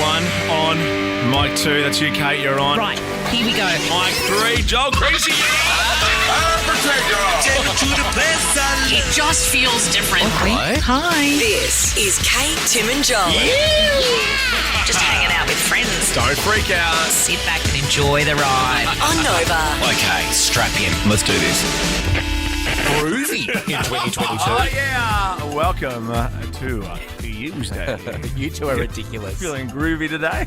1 on. Mic 2, that's you, Kate, you're on. Right, here we go. Mic 3, Joel Greasy. It just feels different. Right. Hi. This is Kate, Tim and Joel. Just hanging out with friends. Don't freak out. Sit back and enjoy the ride. On Nova. Okay, strap in. Let's do this. Groovy in 2022. Oh, yeah. Welcome to Tuesday. You two are ridiculous. Feeling groovy today?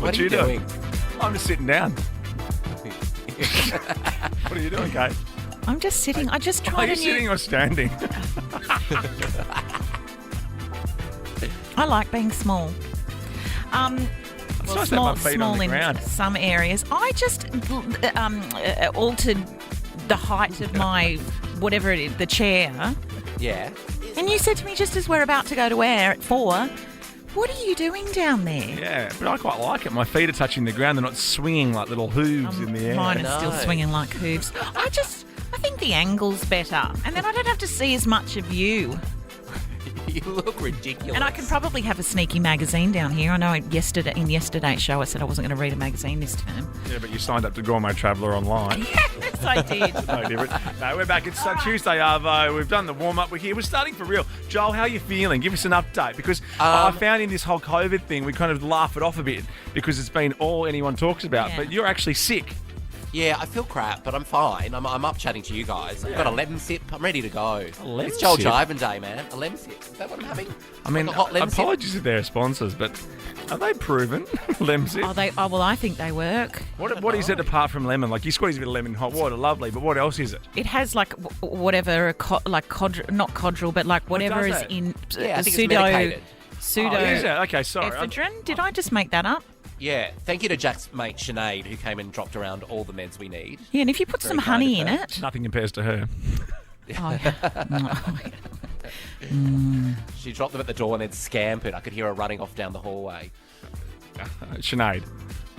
What are you doing? I'm just sitting down. What are you doing, Kate? I'm just sitting. I just Are tried you a new... sitting or standing? I like being small. It's nice to have my feet on the ground. In some areas. I just altered the height of my whatever it is, the chair. Yeah. And you said to me just as we're about to go to air at 4, what are you doing down there? Yeah, but I quite like it. My feet are touching the ground. They're not swinging like little hooves in the air. Mine are still swinging like hooves. I think the angle's better. And then I don't have to see as much of you. You look ridiculous. And I can probably have a sneaky magazine down here. I know in yesterday's show I said I wasn't going to read a magazine this term. Yeah, but you signed up to Gourmet Traveller online. Yes, I did. No different. No, we're back. It's Tuesday, Arvo. We've done the warm-up. We're here. We're starting for real. Joel, how are you feeling? Give us an update. Because I found in this whole COVID thing, we kind of laugh it off a bit because it's been all anyone talks about. Yeah. But you're actually sick. Yeah, I feel crap, but I'm fine. I'm up chatting to you guys. I've got a lemon sip. I'm ready to go. lemon It's Joel sip? Jivin Day, man. A lemon sip. Is that what I'm having? I mean, Like a hot lemon sip? apologies if they're sponsors, but are they proven? Lemon sip? Well, I think they work. What is it apart from lemon? Like, you squeeze a bit of lemon in hot water, lovely, but what else is it? It has like whatever, not codral, but like whatever does is it? in Yeah, I think it's medicated. pseudo Oh, is it? Okay, sorry. ephedrine. Did I just make that up? Yeah. Thank you to Jack's mate Sinead, who came and dropped around all the meds we need. Yeah, and if you put some Very kind honey of in her. it. Nothing compares to her. Oh, yeah. She dropped them at the door and then scampered. I could hear her running off down the hallway. Sinead.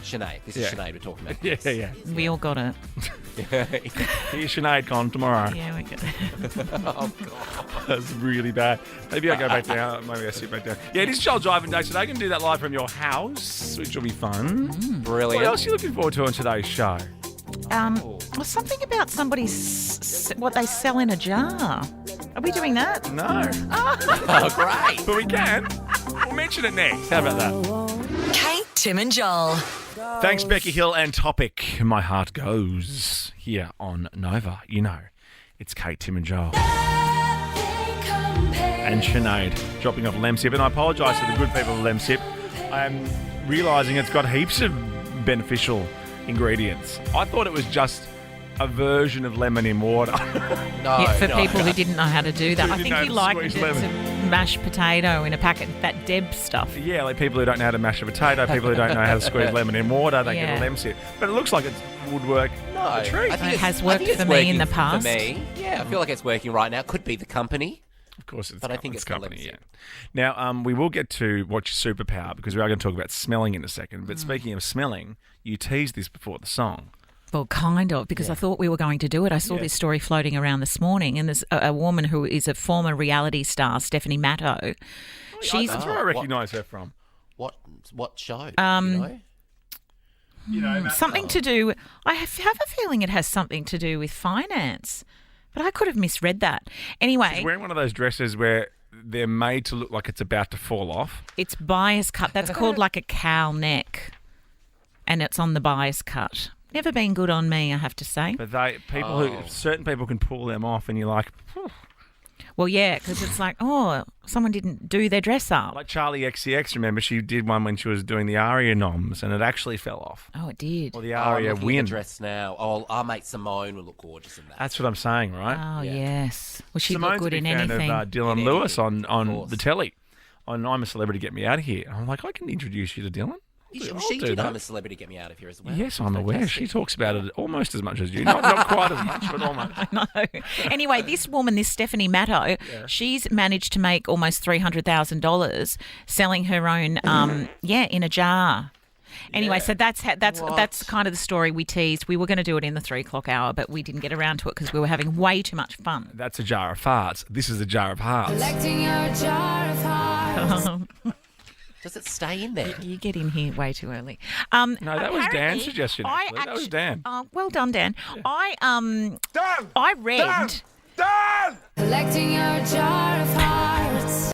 Sinead. This Yeah. is Sinead we're talking about. Yeah. We all got it. Here's Sinead Con tomorrow. Yeah, we got it. Oh, God. That's really bad. Maybe I go back down. Maybe I sit back down. Yeah, it is Joel Jivin Day today. I can do that live from your house, which will be fun. Brilliant. What else are you looking forward to on today's show? Something about somebody's what they sell in a jar. Are we doing that? No. Oh, great. But we can. We'll mention it next. How about that? Kate, Tim and Joel. Thanks, Becky Hill and Topic. My heart goes here on Nova. You know, it's Kate, Tim and Joel. And Sinead dropping off Lemsip. And I apologise to the good people of Lemsip. I am realising it's got heaps of beneficial ingredients. I thought it was just a version of lemon in water. No, Yeah, for no. people who didn't know how to do that. Who I didn't think know you to likened it squeeze to mashed potato in a packet, that Deb stuff. Yeah, like people who don't know how to mash a potato, people who don't know how to squeeze lemon in water, they Yeah. get a Lemsip. But it looks like it would work No, a treat. I think It has I worked think it's for me in the working past. For me, yeah, I feel like it's working right now. Could be the company. Of course, it's But I think it's the company. Lemsip. Yeah. Now, we will get to what's your superpower because we are going to talk about smelling in a second. But speaking of smelling, you teased this before the song. Well, kind of, because I thought we were going to do it. I saw this story floating around this morning, and there's a woman who is a former reality star, Stephanie Matto. She's That's where I recognise her from. What show? something to do. I have a feeling it has something to do with finance, but I could have misread that. Anyway, She's wearing one of those dresses where they're made to look like it's about to fall off. it's bias cut. That's called like a cow neck, and it's on the bias cut. Never been good on me, I have to say. But certain people can pull them off, and you're like, "Phew." Well, yeah, because it's like, oh, someone didn't do their dress up. Like Charlie XCX. Remember, she did one when she was doing the Aria noms, and it actually fell off. Oh, it did. Or the I'm Aria looking at win. the dress now. Oh, our mate Simone will look gorgeous in that. That's what I'm saying, right? Oh, yes. Well, she'd Simone's look good a in big fan anything. of Dylan In Lewis anything, on of course. the telly. On I'm a Celebrity, Get Me Out of Here. I'm like, I can introduce you to Dylan. She do did that. I'm a Celebrity, Get Me Out of Here as well. Yes, I'm aware. She talks about it almost as much as you. Not quite as much, but almost. No. Anyway, this woman, this Stephanie Matto, she's managed to make almost $300,000 selling her own, in a jar. Anyway, so that's kind of the story we teased. We were going to do it in the 3 o'clock hour, but we didn't get around to it because we were having way too much fun. That's a jar of farts. This is a jar of hearts. Collecting your jar of hearts. Does it stay in there? You get in here way too early. No, that was Dan's apparently, suggestion, I actually. That was Dan. Well done, Dan. Dan! I read. Dan! Collecting your jar of hearts.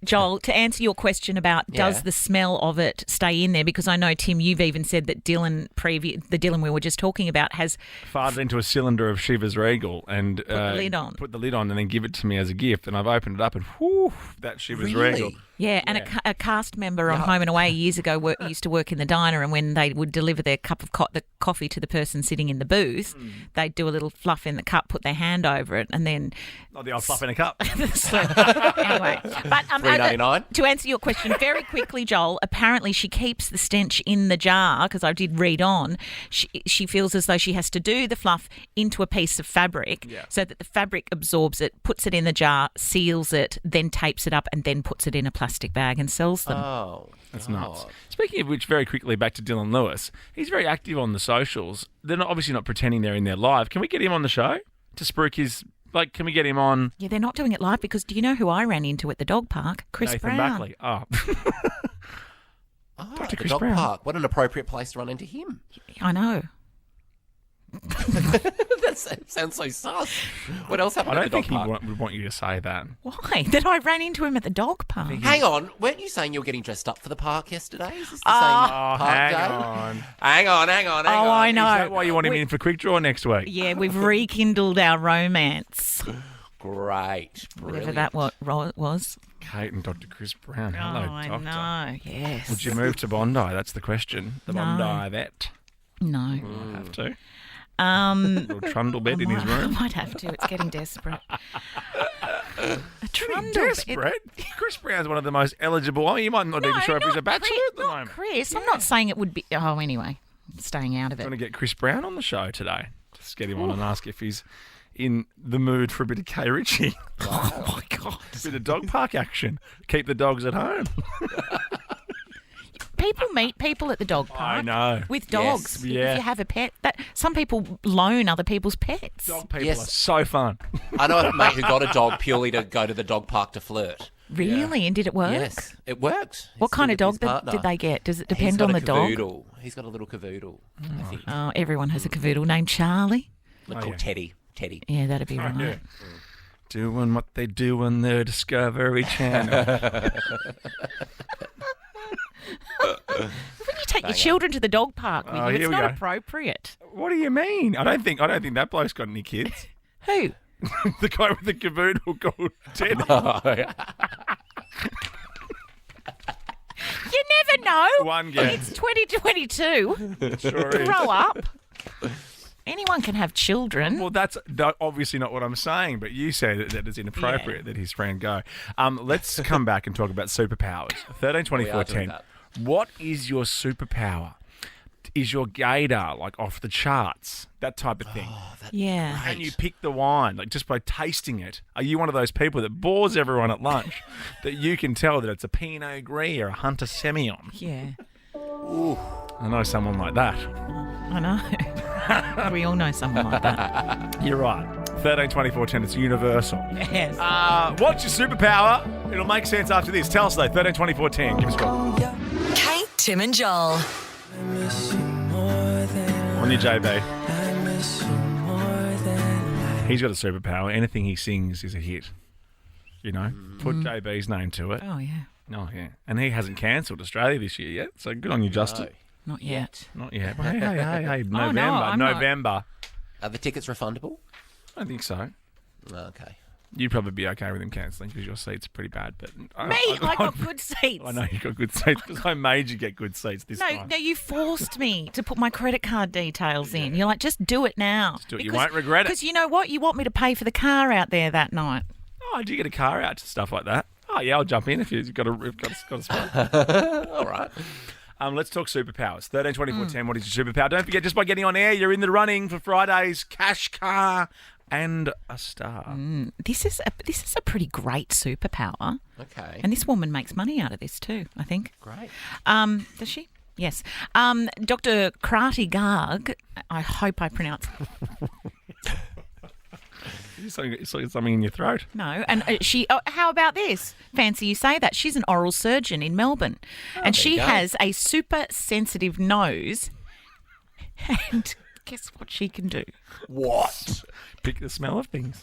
Joel, to answer your question about does the smell of it stay in there, because I know, Tim, you've even said that the Dylan we were just talking about has Farted into a cylinder of Shiva's Regal and put the lid on. Put the lid on and then give it to me as a gift. And I've opened it up and whoo, that Shiva's Regal. And a cast member on Home and Away years ago used to work in the diner, and when they would deliver their cup of the coffee to the person sitting in the booth, they'd do a little fluff in the cup, put their hand over it, and then... Not the old fluff in a cup. Anyway, but $3.99. to answer your question very quickly, Joel, apparently she keeps the stench in the jar, because I did read on. She feels as though she has to do the fluff into a piece of fabric so that the fabric absorbs it, puts it in the jar, seals it, then tapes it up, and then puts it in a plastic bag and sells them. Oh, that's nuts. Speaking of which, very quickly back to Dylan Lewis. He's very active on the socials. They're obviously not pretending they're in there live. Can we get him on the show to spruik his... can we get him on? Yeah, they're not doing it live, because do you know who I ran into at the dog park? Chris Nathan Brown. Buckley. Oh. Dr. Chris Dog Brown. Park. What an appropriate place to run into him. I know. That sounds so sus. What else happened I at don't the think dog he park? would want you to say that. Why? That I ran into him at the dog park. Hang on, weren't you saying you were getting dressed up for the park yesterday? Is this the same Oh, park hang day? on. Hang on. Oh, I know. Is that why you want him in for quick draw next week? Yeah, we've rekindled our romance. Great. Whatever Brilliant. that was. Kate and Dr. Chris Brown. Hello, I Doctor. know, yes. Would you move to Bondi? That's the question. The No. Bondi vet. No. I have to. Um, Little trundle bed in his I room. might have to. It's getting desperate. A trundle Desperate? Chris Brown's one of the most eligible. Oh, you might not even sure if he's a bachelor at the not moment. Chris. I'm not saying it would be. Oh, anyway, staying out of I'm it. going to get Chris Brown on the show today. Just get him on and ask if he's in the mood for a bit of K. Ritchie. Oh, my God. A bit of dog park action. Keep the dogs at home. People meet people at the dog park. I know. With dogs. Yes, yeah. If you have a pet, some people loan other people's pets. Dog people Yes. are so fun. I know a mate who got a dog purely to go to the dog park to flirt. Really? And did it work? Yes, it worked. What He's kind of still with dog his partner. did they get? Does it He's depend got on a the dog? cavoodle. He's got a little cavoodle, I think. Oh, everyone has a cavoodle named Charlie. Called yeah. Teddy. Yeah, that'd be right. Yeah. Doing what they do on their Discovery Channel. When you take your children to the dog park with Oh, you, here it's we not go. appropriate. What do you mean? I don't think that bloke's got any kids. Who? The guy with the cavoodle called Ted. You never know. One guess. It's 2022. Sure is. Grow up. Anyone can have children. Well, that's obviously not what I'm saying, but you said that it's inappropriate that his friend go. Let's come back and talk about superpowers. 13, 24, We are doing 10. that. What is your superpower? Is your gator like off the charts? That type of thing. Yeah. Can you pick the wine like just by tasting it? Are you one of those people that bores everyone at lunch that you can tell that it's a Pinot Gris or a Hunter Semillon? Yeah. I know someone like that. I know. We all know someone like that. You're right. 13, 24, 10. It's universal. Yes. What's your superpower? It'll make sense after this. Tell us though. 13, 24, 10. Give us a call. Kate, Tim and Joel. On your JB. He's got a superpower. Anything he sings is a hit. You know? Put JB's name to it. Oh, yeah. Oh, yeah. And he hasn't cancelled Australia this year yet. So good on you, Justin. Not yet. Not yet. Hey, November. Oh, no, I'm not. November. Are the tickets refundable? I don't think so. Okay. You'd probably be okay with him cancelling because your seats are pretty bad. But Me, I got good seats. I know you got good seats because I made you get good seats this No, time. no, you forced me to put my credit card details in. You're like, just do it now. Just do it. You won't regret it. Because you know what? You want me to pay for the car out there that night. Oh, do you get a car out to stuff like that? Oh, yeah, I'll jump in if you've got a spot. All right. Let's talk superpowers. 13, 24, 10. What is your superpower? Don't forget, just by getting on air, you're in the running for Friday's cash car and a star. This is a pretty great superpower. Okay. And this woman makes money out of this too, I think. Great. Does she? Yes. Dr. Krati Garg, I hope I pronounced something in your throat. No, and she. Oh, how about this? Fancy you say that. She's an oral surgeon in Melbourne, and she has a super sensitive nose. And guess what she can do? What? Pick the smell of things.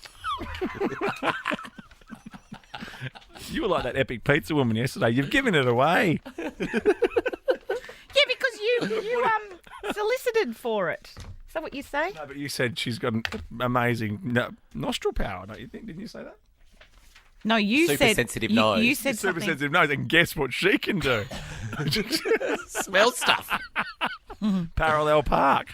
You were like that epic pizza woman yesterday. You've given it away. Yeah, because you solicited for it. Is that what you say? No, but you said she's got an amazing nostril power, don't you think? Didn't you say that? No, you Super said sensitive nose. You said Super something. sensitive nose, and guess what she can do? Smell stuff. Parallel park.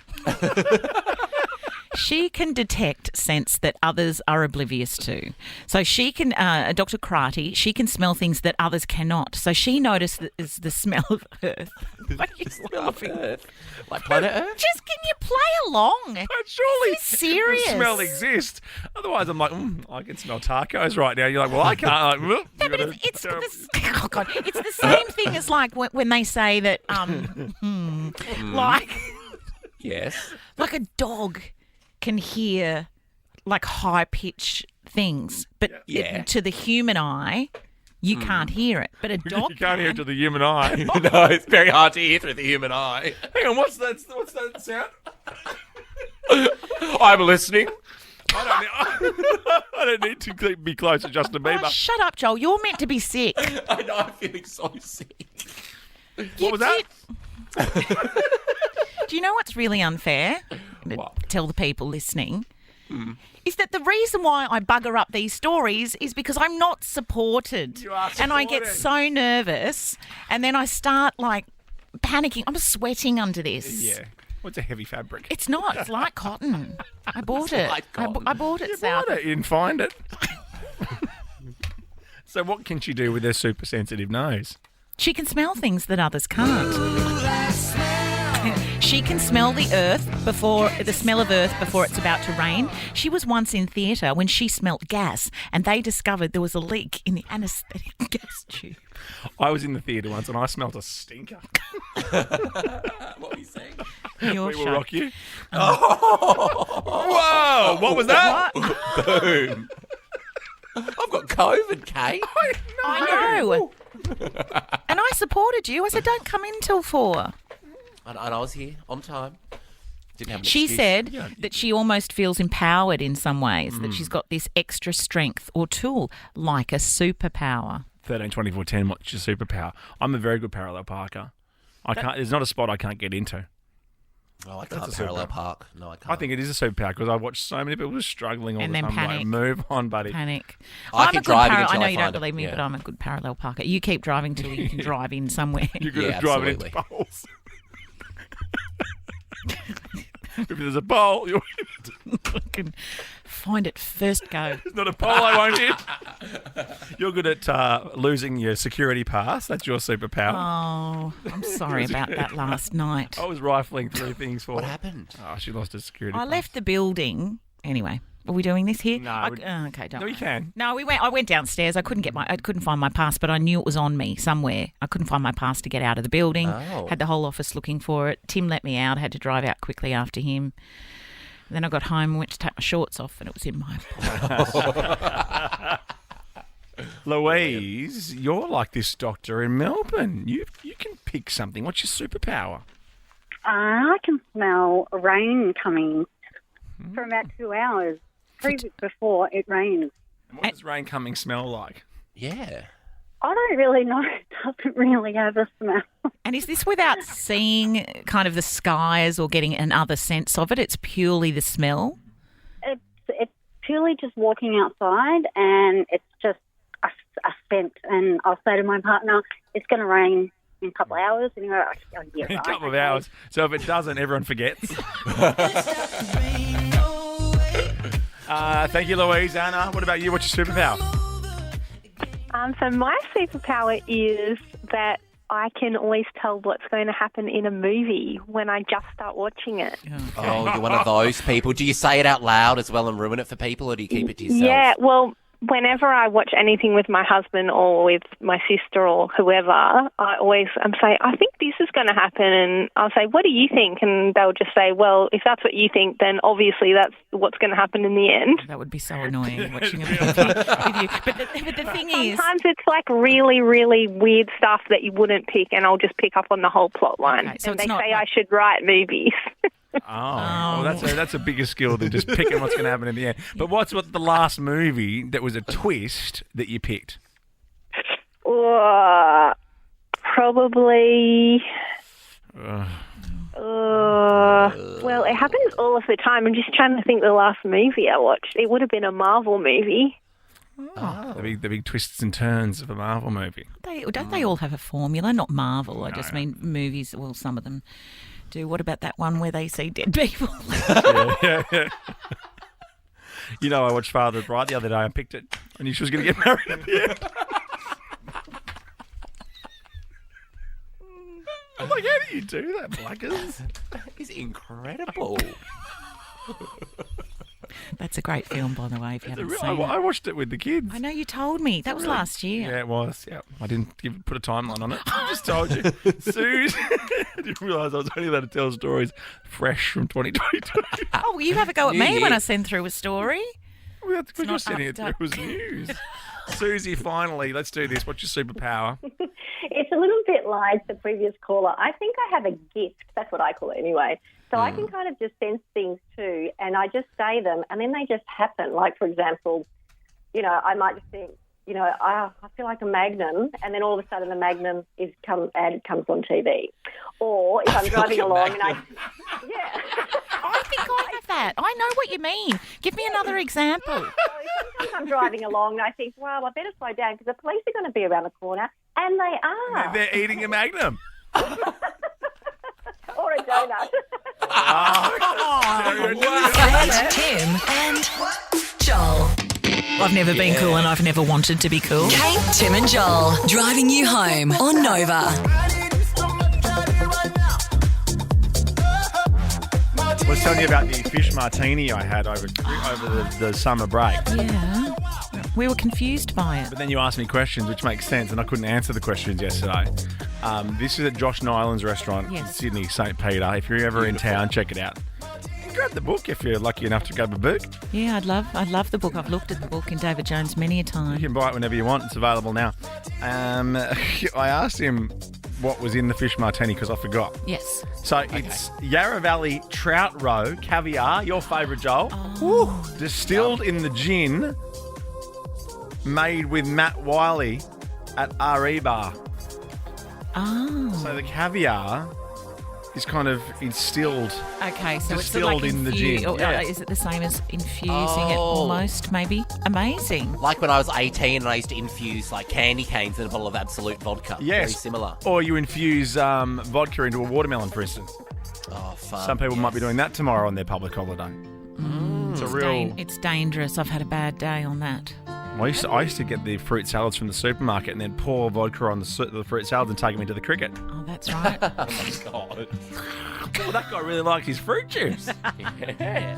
She can detect scents that others are oblivious to. So she can, Dr. Karate, she can smell things that others cannot. So she notices the smell of Earth. What are you laughing? Earth. Like planet Earth? Just can you play along? But surely This is serious. the smell exists. Otherwise, I'm like, I can smell tacos right now. You're like, well, I can't. Like, No, but it's oh God, it's the same thing as like when they say that, like Yes. like a dog can hear like high pitched things, but Yeah. to the human eye, you can't hear it. But a dog you can't hear it to the human eye. No, it's very hard to hear through the human eye. Hang on, what's that sound? I'm listening. I don't need to be close to Justin Oh, Bieber. shut up, Joel. You're meant to be sick. I know, I'm feeling so sick. What was that? Do you know what's really unfair? What? Tell the people listening. Is that the reason why I bugger up these stories is because I'm not supported. You are And I get supported. so nervous and then I start like panicking. I'm sweating under this. Yeah. What's a heavy fabric? It's not. It's like cotton. I bought it. like cotton. I bought it, You South. bought it, you didn't find it. So what can she do with her super sensitive nose? She can smell things that others can't. She can smell the smell of earth before it's about to rain. She was once in theatre when she smelt gas and they discovered there was a leak in the anaesthetic gas tube. I was in the theatre once and I smelt a stinker. What were you saying? You're We will shocked. rock you. Whoa! What was that? What? Boom. I've got COVID, Kate. I know. And I supported you. I said, don't come in till 4. And I was here on time. Didn't have an She excuse. said that she almost feels empowered in some ways, that she's got this extra strength or tool, like a superpower. 13, 24, 10, what's your superpower? I'm a very good parallel parker. There's not a spot I can't get into. Oh, I can't That's a parallel superpower. park. No, I can't. I think it is a superpower because I watch so many people just struggling all And the then time. panic. Like, move on, buddy. Panic. I I'm keep a good driving I until know I you don't find it, believe me, yeah. but I'm a good parallel parker. You keep driving till you can drive in somewhere. You're good Yeah, at driving into absolutely. poles. If there's a pole, you're I can find it first go. There's not a pole I won't hit. You're good at losing your security pass. That's your superpower. Oh, I'm sorry about that last night. I was rifling through things for What her. happened? Oh, she lost her security I pass. left the building. Anyway, are we doing this here? No, Okay, don't. No, you can. No, I went downstairs. I couldn't find my pass, but I knew it was on me somewhere. I couldn't find my pass to get out of the building. Oh. Had the whole office looking for it. Tim let me out. Had to drive out quickly after him. Then I got home and went to take my shorts off, and it was in my pocket. Louise, you're like this doctor in Melbourne. You can pick something. What's your superpower? I can smell rain coming for about 2 hours before it rains. And what does rain coming smell like? Yeah. I don't really know. It doesn't really have a smell. And is this without seeing kind of the skies or getting another sense of it? It's purely the smell? It's purely just walking outside, and it's just a scent. And I'll say to my partner, it's going to rain in a couple of hours. And he'll go, oh, yeah, In a right, couple of okay. hours. So if it doesn't, everyone forgets. Thank you, Louise. Anna, what about you? What's your superpower? So my superpower is that I can always tell what's going to happen in a movie when I just start watching it. Oh, you're one of those people. Do you say it out loud as well and ruin it for people, or do you keep it to yourself? Yeah, well, whenever I watch anything with my husband or with my sister or whoever, I always say, I think this is going to happen. And I'll say, what do you think? And they'll just say, well, if that's what you think, then obviously that's what's going to happen in the end. That would be so annoying watching a movie with you. But the thing is... Sometimes it's like really, really weird stuff that you wouldn't pick, and I'll just pick up on the whole plot line. Okay, so and it's they not say like- I should write movies. Well, that's a bigger skill than just picking what's going to happen in the end. But what's the last movie that was a twist that you picked? Probably... well, it happens all of the time. I'm just trying to think the last movie I watched. It would have been a Marvel movie. The big twists and turns of a Marvel movie. Don't they all have a formula? Not Marvel. I just mean movies. Well, some of them do. What about that one where they see dead people? Yeah. You know, I watched Father of the Bride the other day. I picked it. I knew she was going to get married at the end. I'm like, how do you do that, Blackers? That is incredible. That's a great film, by the way, if you haven't seen I it. watched it with the kids. I know you told me. That was last year. Yeah, it was. Yeah, I didn't put a timeline on it. I just told you. Suze, I didn't realise I was only allowed to tell stories fresh from 2022. Oh, well, you have a go at New me year. when I send through a story. We're not just sending it through up to- as news. Susie, finally, let's do this. What's your superpower? It's a little bit like the previous caller. I think I have a gift. That's what I call it anyway. So I can kind of just sense things too, and I just say them, and then they just happen. Like, for example, you know, I might just think, you know, I feel like a Magnum, and then all of a sudden the Magnum comes on TV. Or if I'm driving along and I I think I have that. I know what you mean. Give me another example. sometimes I'm driving along and I think, well, I better slow down because the police are going to be around the corner, and they are. They're eating a Magnum. Or a donut. Kate, Tim, and Joel. I've never been cool and I've never wanted to be cool. Kate, Tim, and Joel. Driving you home on Nova. I was telling you about the fish martini I had over the summer break. Yeah. We were confused by it. But then you asked me questions, which makes sense, and I couldn't answer the questions yesterday. This is at Josh Nyland's restaurant in Yes. Sydney, St. Peter. If you're ever in town, check it out. Grab the book if you're lucky enough to grab a book. Yeah, I'd love the book. I've looked at the book in David Jones many a You time. can buy it whenever you want. It's available now. I asked him what was in the fish martini because I forgot. Yes. So it's Yarra Valley Trout Roe caviar, your favourite, Joel. Woo. Distilled in the gin, made with Matt Wiley at RE Bar. Oh. So the caviar is kind of instilled. Okay, so it's Distilled like in the gin, yeah. Is it the same as infusing it almost, maybe? Amazing. Like when I was 18 and I used to infuse like candy canes in a bottle of Absolute vodka. Yes. Very similar. Or you infuse vodka into a watermelon, for instance. Oh, fun. Some people might be doing that tomorrow on their public holiday. It's a real... It's dangerous. I've had a bad day on that. I used to get the fruit salads from the supermarket and then pour vodka on the fruit salads and take them into the cricket. Oh, that's right. Oh, my God. Well, that guy really likes his fruit juice. Yeah.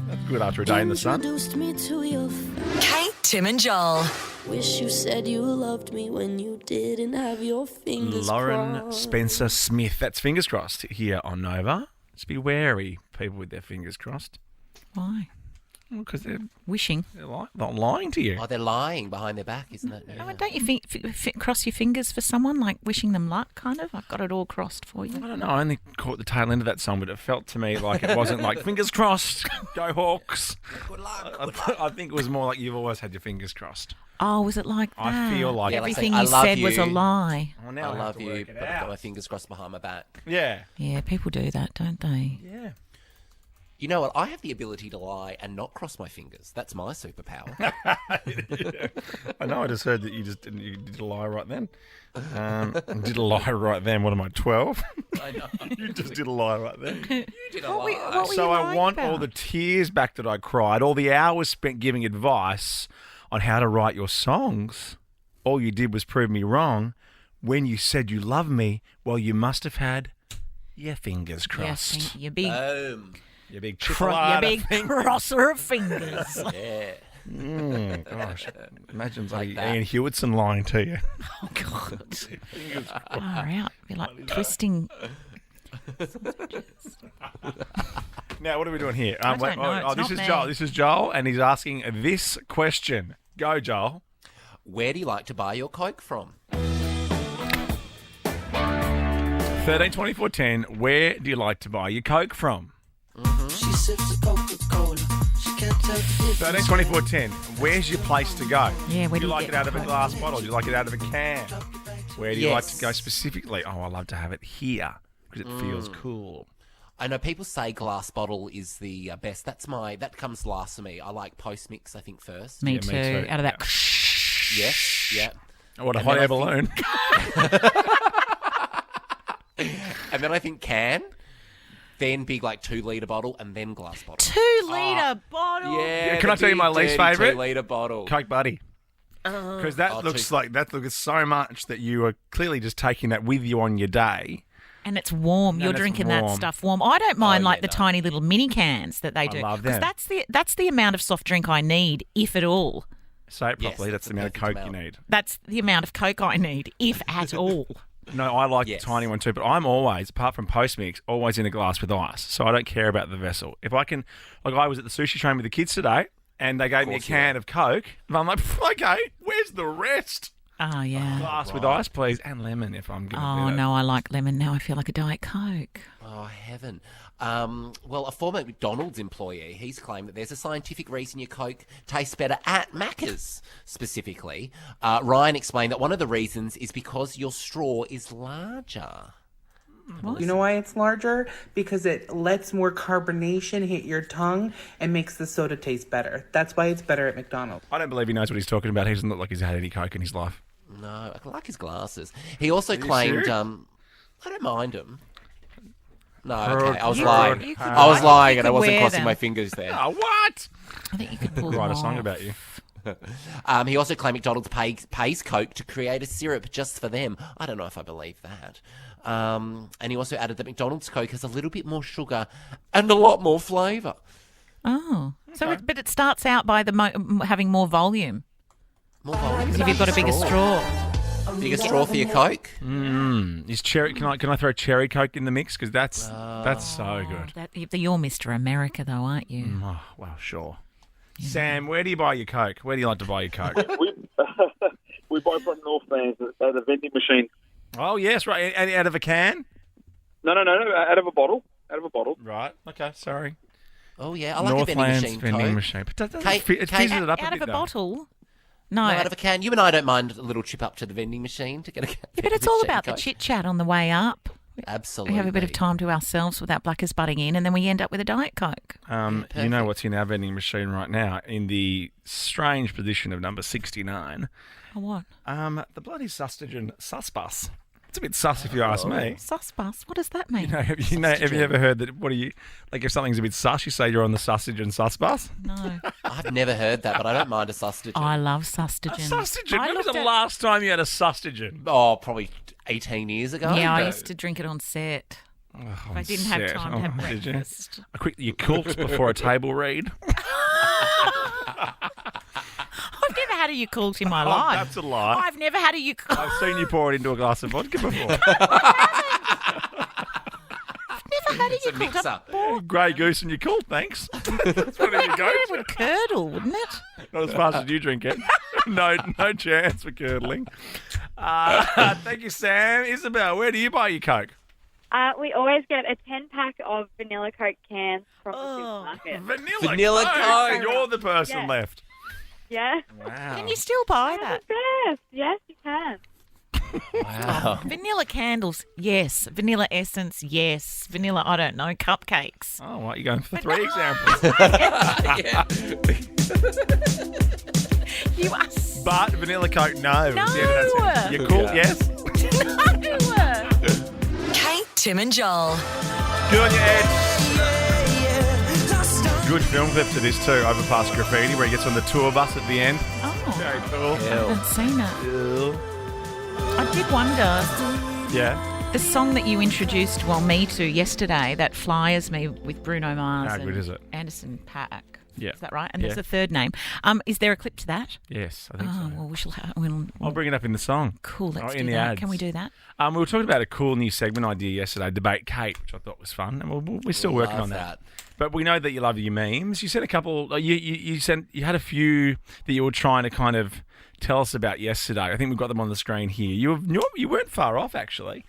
That's good after a day in the sun. Introduced me to your Kate, Tim, and Joel. wish you said you loved me when you didn't have your fingers Lauren crossed. Spencer Smith. That's fingers crossed here on Nova. Just be wary, people with their fingers crossed. Why? Because they're Wishing. not lying to you. Oh, they're lying behind their back, isn't it? Oh, don't you cross your fingers for someone, like wishing them luck, kind of? I've got it all crossed for you. I don't know. I only caught the tail end of that song, but it felt to me like it wasn't like fingers crossed, go Hawks. Good luck. I think it was more like you've always had your fingers crossed. Oh, was it like that? I feel like everything I you love said was a you. lie. Oh, now I have love to you, work it but I've got out. my fingers crossed behind my back. Yeah. Yeah, people do that, don't they? Yeah. You know what? I have the ability to lie and not cross my fingers. That's my superpower. I know. I just heard that you did a lie right then. Did a lie right then. What am I, 12? I know. You just did a lie right then. You did a lie. What were So you I lying want about? all the tears back that I cried, all the hours spent giving advice on how to write your songs. All you did was prove me wrong. When you said you love me, well, you must have had your fingers crossed. Yes, you big, Boom. Your big your chipolata big finger. crosser of fingers. Yeah. Gosh, imagine like Ian Hewitson lying to you. Oh, God. Far out. Be like twisting. Now, what are we doing here? I don't know. It's this not is me. Joel. This is Joel, and he's asking this question. Go, Joel. Where do you like to buy your Coke from? 13 24 10. Where do you like to buy your Coke from? She sips a Coca-Cola. She can't tell the difference. 13 24 10. Where's your place to go? Yeah, where do you like get it out of a Coke? glass bottle? Do you like it out of a can? Where do you like Yes. to go specifically? Oh, I love to have it here because it feels cool. I know people say glass bottle is the best. That comes last for me. I like post mix, I think, first. Me me too. too. Out of that. Yes, yeah. What a And hot then air I balloon. And then I think can, then big like 2 litre bottle, and then glass bottle. 2 litre bottle. Yeah. Can I tell you my least favourite? 2 litre bottle. Coke Buddy. Because that looks too- like that looks so much that you are clearly just taking that with you on your day. And it's warm. You're it's drinking warm. that stuff warm. I don't mind yeah, like the no. tiny little mini cans that they do. love them. That's the amount of soft drink I need, if at all. Say it Yes, properly. that's that's the the amount of perfect Coke amount. you need. That's the amount of Coke I need, if at all. No, I like Yes. the tiny one too, but I'm always, apart from post mix, always in a glass with ice. So I don't care about the vessel. If I can, like I was at the sushi train with the kids today, and they gave me a course you can of Coke, and I'm like, okay, where's the rest? Oh, yeah. Glass with ice, please, and lemon if I'm going to Oh, do that. no, I like lemon. Now I feel like a Diet Coke. Oh, heaven. Well, a former McDonald's employee, he's claimed that there's a scientific reason your Coke tastes better at Macca's, specifically. Ryan explained that one of the reasons is because your straw is larger. You know why it's larger? Because it lets more carbonation hit your tongue and makes the soda taste better. That's why it's better at McDonald's. I don't believe he knows what he's talking about. He doesn't look like he's had any Coke in his life. No, I like his glasses. He also claimed, serious? I don't mind him. No, okay, I was You lying. could- you could- I was I lying think and I you wasn't could crossing wear my them. fingers there. Oh, what? I think you could pull them Write a song off. about you. He also claimed McDonald's pays Coke to create a syrup just for them. I don't know if I believe that. And he also added that McDonald's Coke has a little bit more sugar and a lot more flavour. Oh. So, but it starts out by having more volume. More volume. Because if you've got a bigger straw. Bigger straw for your Coke? Is cherry? Can I throw cherry Coke in the mix? Because that's so good. You're Mr. America, though, aren't you? Oh, well, sure. Sam, where do you buy your Coke? Where do you like to buy your Coke? We buy from Northlands at a vending machine. Oh, yes, right. Out of a can? No, out of a bottle. Out of a bottle. Right. Okay, sorry. Oh, yeah, I like a vending Northlands machine vending Coke. machine. But that doesn't Kate- fit. It Kate- fizzes it up Out a of bit, a though. bottle? No, No. out of a can. You and I don't mind a little trip up to the vending machine to get a can. Yeah, but it's all about the chit-chat on the way up. Absolutely. We have a bit of time to ourselves without Blackers butting in, and then we end up with a Diet Coke. You know what's in our vending machine right now? In the strange position of number 69. Oh, what? The bloody Sustagen Susbus. It's a bit sus if you ask me. Susbus? What does that mean? Have you ever heard that? What do you like if something's a bit sus? You say you're on the Sustagen Susbus. No. I've never heard that, but I don't mind a Sustagen. I love Sustagen. Sustagen. When was the last time you had a Sustagen? Oh, probably 18 years ago. Yeah, I used to drink it on set. Oh, If I didn't have time to have did you? breakfast. A quick, you cooked before a table read. I've never had a Yakult in my Oh, life. that's a lie. I've never had a Yakult. I've seen you pour it into a glass of vodka before. Never had a It's a Yakult. mixer. Grey Goose and Yakult, thanks. That's what you go It to. would curdle, wouldn't it? Not as fast as you drink it. No chance for curdling. Thank you, Sam. Isabel, where do you buy your Coke? We always get a 10-pack of vanilla Coke cans from the supermarket. Vanilla Coke. You're the person Yeah. left. Yeah. Wow. Can you still buy that? Yes, yes, you can. Wow. Vanilla candles, yes. Vanilla essence, yes. Vanilla, I don't know, cupcakes. Oh, what? You're going for 3 examples. You are But vanilla Coke, no. No. You're cool, yes? no. Kate, Tim and Joel. Good on you, Ed. Good film clip to this too, Overpass Graffiti, where he gets on the tour bus at the end. Oh, Very cool. I haven't seen it. I did wonder, Yeah. the song that you introduced, me to yesterday, that Flyers Me with Bruno Mars How and good is it? Anderson Paak. Yeah. Is that right? And there's a third name. Is there a clip to that? Yes, I think so. Oh, well, we shall have... I'll bring it up in the song. Cool, let's in do the that. ads. Can we do that? We were talking about a cool new segment idea yesterday, Debate Kate, which I thought was fun, and we're still working on that. But we know that you love your memes. You sent a couple. You had a few that you were trying to kind of tell us about yesterday. I think we've got them on the screen here. You weren't far off, actually.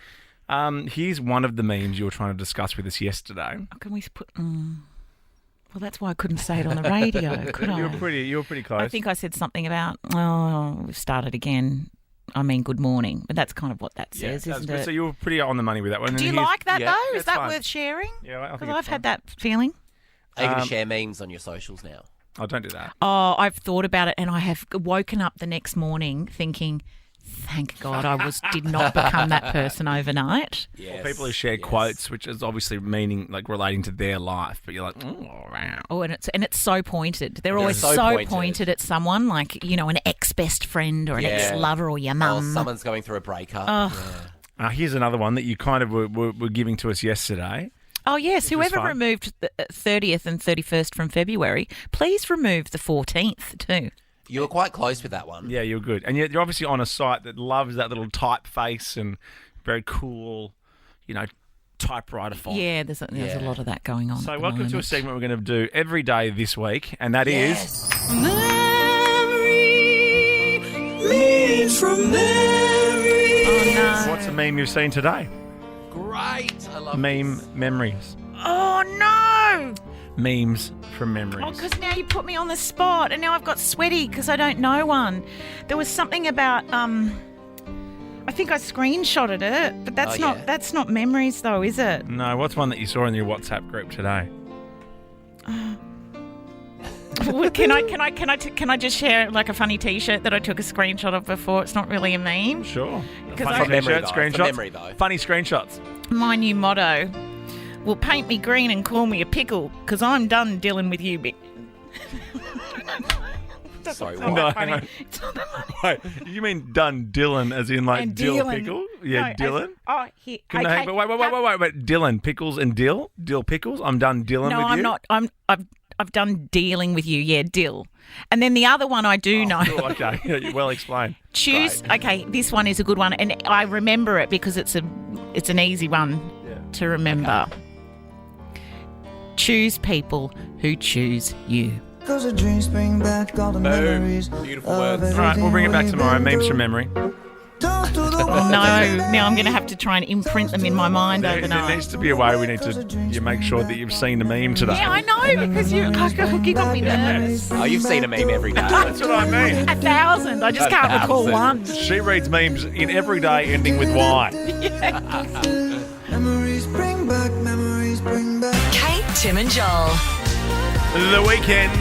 Here's one of the memes you were trying to discuss with us yesterday. Oh, can we put? Well, that's why I couldn't say it on the radio, could I? You were pretty close. I think I said something about, we've started again. I mean, good morning. But that's kind of what that says, isn't it? So you were pretty on the money with that one. Do you like that, though? Is that fun. worth sharing? Yeah, I think because I've had that feeling. Are you going to share memes on your socials now? Oh, don't do that. Oh, I've thought about it, and I have woken up the next morning thinking, thank God I did not become that person overnight. Yes. Or people who share quotes, which is obviously meaning like relating to their life, but you're like, oh, wow. Oh, and it's so pointed. They're always so pointed at someone, like, an ex-best friend or an ex-lover or your mum. Or someone's going through a breakup. Here's another one that you kind of were giving to us yesterday. Oh, yes. Whoever removed the 30th and 31st from February, please remove the 14th too. You were quite close with that one. Yeah, you were good. And you're obviously on a site that loves that little typeface and very cool, typewriter font. Yeah, there's a lot of that going on. So welcome to a segment we're going to do every day this week, and that is... Memes from Mary. Oh, no. What's a meme you've seen today? Great. I love Meme memories. Oh, no. Memes from memories. Oh, because now you put me on the spot, and now I've got sweaty because I don't know one. There was something about I think I screenshotted it, but that's not memories though, is it? No, what's one that you saw in your WhatsApp group today? Well, can I just share like a funny T-shirt that I took a screenshot of before? It's not really a meme. Sure. Funny T-shirt, screenshots. memory, though. Funny screenshots. My new motto: "Well, paint me green and call me a pickle, because I'm done dealing with you, bitch." Sorry, what? No, Funny. hang on. It's not that funny. Wait, you mean done Dylan as in like And dill Dylan. pickle? Yeah, No, Dylan. Okay. But wait. Dylan, pickles and dill? Dill pickles? I'm done Dylan No, with I'm you? not. I've done dealing with you. Yeah, dill. And then the other one I do know. Cool, okay, well explained. Choose. Okay, this one is a good one, and I remember it because it's an easy one to remember. Okay. Choose people who choose you. Cause the dreams bring back all the memories. Beautiful words. All right, we'll bring it back tomorrow. Memes from memory. No, now I'm going to have to try and imprint them in my mind There overnight. needs to be a way we need to make sure that you've seen the meme today. Yeah, I know, because you got me nervous. Oh, you've seen a meme every day. That's what I mean. 1,000. I just can't recall 1,000. one. She reads memes in every day ending with Y. Memories bring back, memories bring back. Kate, Tim and Joel. The weekend.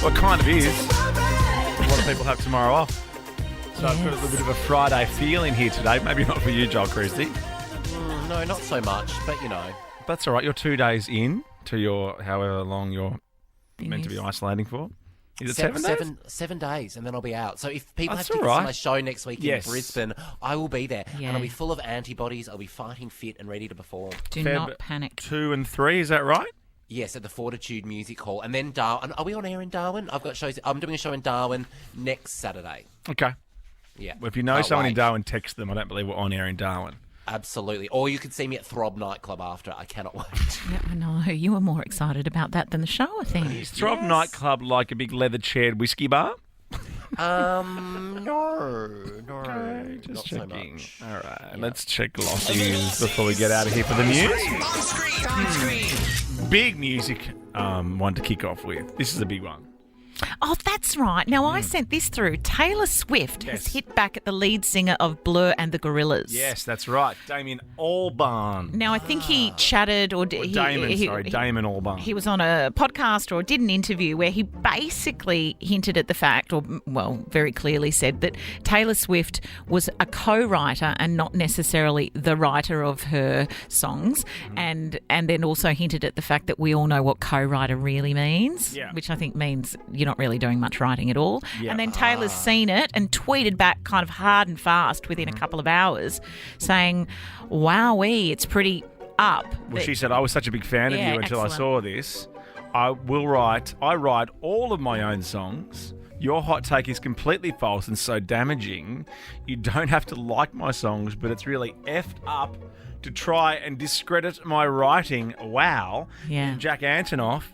Well, it kind of is. A lot of people have tomorrow off. So I've got a little bit of a Friday feel in here today. Maybe not for you, Joel Christie. No, not so much, but That's all right. You're 2 days in to your however long you're meant to be isolating for. Is it 7 days? 7 days, and then I'll be out. So if people That's have tickets all right. to my show next week Yes. in Brisbane, I will be there. Yeah. And I'll be full of antibodies. I'll be fighting fit and ready to perform. Do Feb not panic. 2 and 3, is that right? Yes, at the Fortitude Music Hall. And then Darwin. Are we on air in Darwin? I've got shows. I'm doing a show in Darwin next Saturday. Okay. Yeah. Well, if you know Can't someone in wait. Darwin, text them. I don't believe we're on air in Darwin. Absolutely. Or you could see me at Throb Nightclub after. I cannot wait. Yeah, I know. You were more excited about that than the show, I think. Is Throb nightclub like a big leather-chaired whiskey bar? No. Just not checking. so much. All right, let's check Glossy before we get out of here for the news. Big music one to kick off with. This is a big one. Oh, that's right. Now, I sent this through. Taylor Swift has Yes. hit back at the lead singer of Blur and the Gorillaz. Yes, that's right. Damien Albarn. Now, I think he chatted or Damon Albarn. He was on a podcast or did an interview where he basically hinted at the fact, or, well, very clearly said that Taylor Swift was a co-writer and not necessarily the writer of her songs, and then also hinted at the fact that we all know what co-writer really means, which I think means you're not really doing much writing at all. Yeah. And then Taylor's seen it and tweeted back kind of hard and fast within a couple of hours saying, wowee, it's pretty up. Well, she said, I was such a big fan of Yeah, you until excellent. I saw this. I write all of my own songs. Your hot take is completely false and so damaging. You don't have to like my songs, but it's really effed up to try and discredit my writing. Wow. Yeah. Jack Antonoff,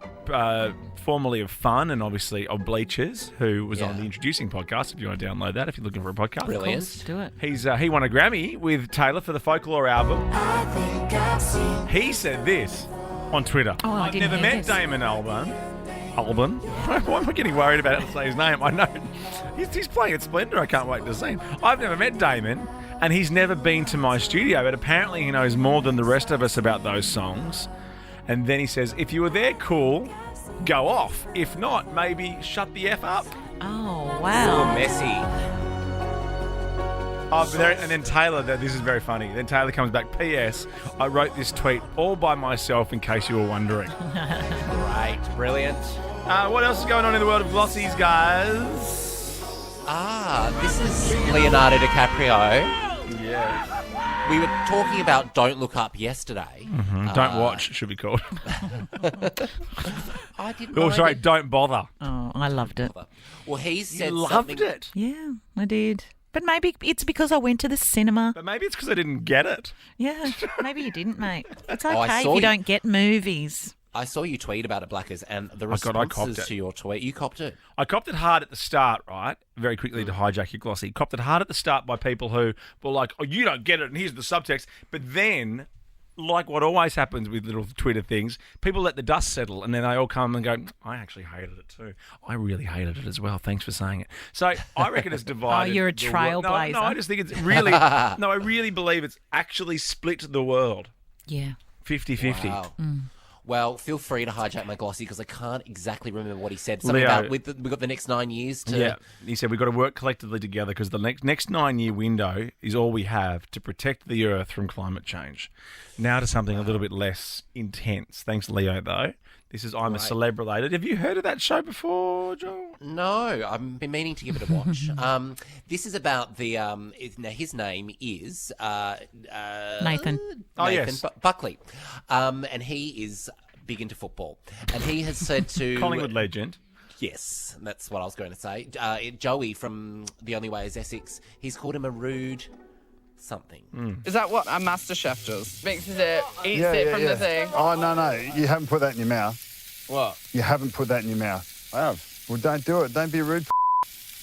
formerly of Fun and obviously of Bleachers, who was on the Introducing podcast, if you want to download that, if you're looking for a podcast. Brilliant. Let's do it. He won a Grammy with Taylor for the Folklore album. He said this on Twitter. Oh, I I've didn't never hear met this. Damon Albarn. Why am I getting worried about how to say his name? I know. He's playing at Splendor. I can't wait to see him. I've never met Damon, and he's never been to my studio, but apparently he knows more than the rest of us about those songs. And then he says, if you were there, cool, go off. If not, maybe shut the F up. Oh, wow. Oh, messy. And then Taylor, this is very funny. Then Taylor comes back, P.S. I wrote this tweet all by myself in case you were wondering. Great. Brilliant. What else is going on in the world of glossies, guys? This is Leonardo DiCaprio. Yeah. We were talking about Don't Look Up yesterday. Mm-hmm. Don't watch, should be called. I didn't. Oh, sorry, don't bother. Oh, I loved it. Well, he said You loved something. it. Yeah, I did. But maybe it's because I went to the cinema. But maybe it's because I didn't get it. Yeah, maybe you didn't, mate. It's I okay if saw you you- don't get movies. I saw you tweet about it, Blackers, and the I copped responses it. to your tweet. You copped it. I copped it hard at the start, right? Very quickly to hijack your glossy. Copped it hard at the start by people who were like, oh, you don't get it, and here's the subtext. But then, like what always happens with little Twitter things, people let the dust settle, and then they all come and go, I actually hated it too. I really hated it as well. Thanks for saying it. So I reckon it's divided. Oh, you're a the world. trailblazer. No, I just think it's really, I really believe it's actually split the world. Yeah. 50-50. Wow. Well, feel free to hijack my glossy because I can't exactly remember what he said. Leo, Something about we've got the next 9 years to. Yeah, he said we've got to work collectively together because the next 9-year window is all we have to protect the Earth from climate change. Now to something a little bit less intense. Thanks, Leo, though. This is I'm a Celeb related. Have you heard of that show before, Joel? No, I've been meaning to give it a watch. This is about the. Now his name is Nathan. Oh, yes. Buckley, and he is big into football, and he has said to Collingwood legend. Yes, that's what I was going to say. Joey from The Only Way Is Essex. He's called him a rude something. Is that what a MasterChef does? Mixes it, eats it from the thing. Oh, no. You haven't put that in your mouth. What? You haven't put that in your mouth. I have. Well, don't do it. Don't be rude.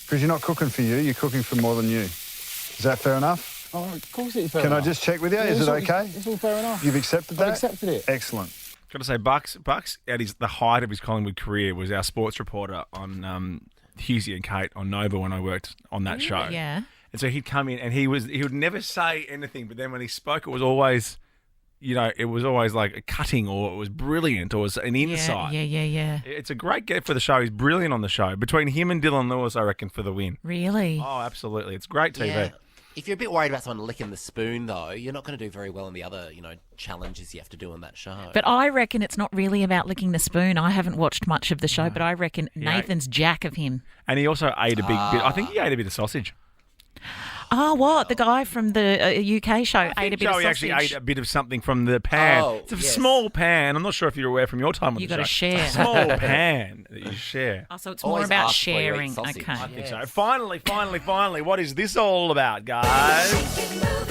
Because you're not cooking for you. You're cooking for more than you. Is that fair enough? Oh, of course it's fair Can enough. I just check with you? Is it okay? It's all fair enough. You've accepted that? I've accepted it. Excellent. Got to say, Bucks at the height of his Collingwood career was our sports reporter on Husey and Kate on Nova when I worked on that show. Yeah. And so he'd come in and he would never say anything, but then when he spoke, it was always, like a cutting or it was brilliant or it was an insight. Yeah. It's a great get for the show. He's brilliant on the show. Between him and Dylan Lewis, I reckon, for the win. Really? Oh, absolutely. It's great TV. Yeah. If you're a bit worried about someone licking the spoon, though, you're not going to do very well in the other, challenges you have to do on that show. But I reckon it's not really about licking the spoon. I haven't watched much of the show, but I reckon Nathan's jack of him. And he also ate a big bit. I think he ate a bit of sausage. Oh, what? The guy from the UK show ate a bit of Joey sausage. actually ate a bit of something from the pan. Oh, it's a yes. small pan. I'm not sure if you're aware from your time on You the show. gotta share. A small pan that you share. Oh, so it's Always more about ask where you eat sharing. sausage. Okay. I think so. Finally, what is this all about, guys?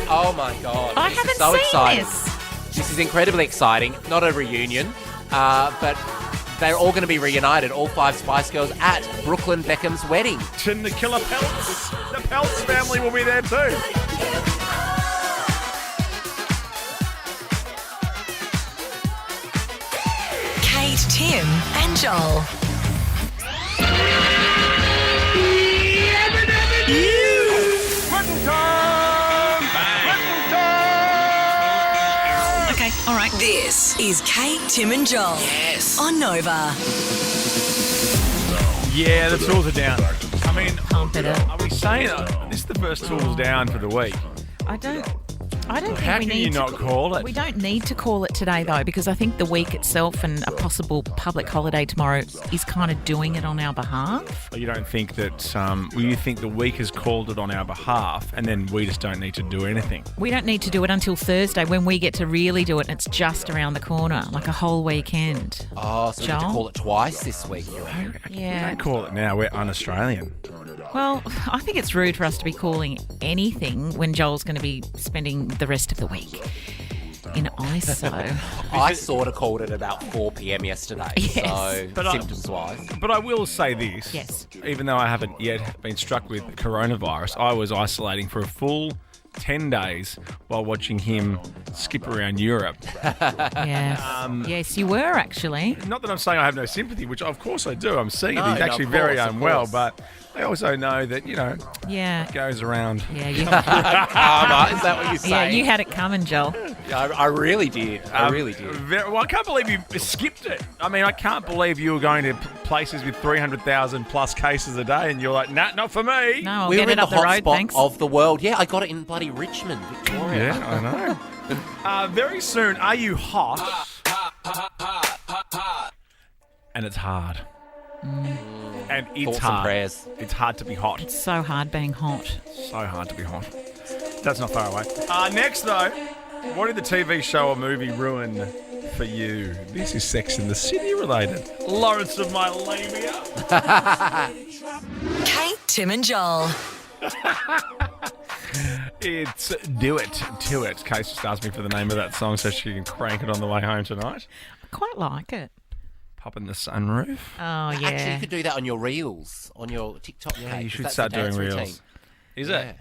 Oh, my God. I This is haven't so seen exciting. this. This is incredibly exciting. Not a reunion, but they're all going to be reunited, all 5 Spice Girls, at Brooklyn Beckham's wedding. And the Killer Pelts. The Pelts family will be there too. Kate, Tim, and Joel. Okay, all right. This is Kate, Tim, and Joel. Yes. On Nova. Yeah, the tools are down. I mean, Pump it up. are we saying this is the first tools down for the week? I don't. I don't How think we can need you to not call it? We don't need to call it today, though, because I think the week itself and a possible public holiday tomorrow is kind of doing it on our behalf. You don't think that, you think the week has called it on our behalf and then we just don't need to do anything? We don't need to do it until Thursday when we get to really do it, and it's just around the corner, like a whole weekend. Oh, so we get to Joel? call it twice this week. Yeah. We don't call it now. We're un-Australian. Well, I think it's rude for us to be calling anything when Joel's going to be spending the rest of the week in ISO. I sort of called it about 4 p.m. yesterday, Yes. so symptoms-wise. But I will say this. Yes. Even though I haven't yet been struck with coronavirus, I was isolating for a full 10 days while watching him skip around Europe. Yes. Yes, you were actually. Not that I'm saying I have no sympathy, which of course I do. I'm seeing No, it. He's no, actually of very course, of unwell, course. but I also know that, Yeah. it goes around. Yeah, you, Karma, is that what you're yeah, saying? you had it coming, Joel. Yeah, I really did. I really did. Well, I can't believe you skipped it. I mean, I can't believe you were going to places with 300,000 plus cases a day and you're like, nah, not for me. No, I'll We get were it in the up the road, hotspot thanks. of the world. Yeah, I got it in bloody Richmond, Victoria. Yeah, I know. Very soon, are you hot? And it's hard. And it's Thoughts and hard. prayers. It's hard to be hot. It's so hard being hot. So hard to be hot. That's not far away. Next, though, what did the TV show or movie ruin for you? This is Sex in the City related. Lawrence of my labia. Kate, Tim and Joel. It's Do It To It. Case just asked me for the name of that song so she can crank it on the way home tonight. I quite like it. Pop in the sunroof. Oh, yeah. Actually, you could do that on your reels, on your TikTok page. Yeah, you 'cause should that's start the dance doing reels. routine. Is Yeah. it?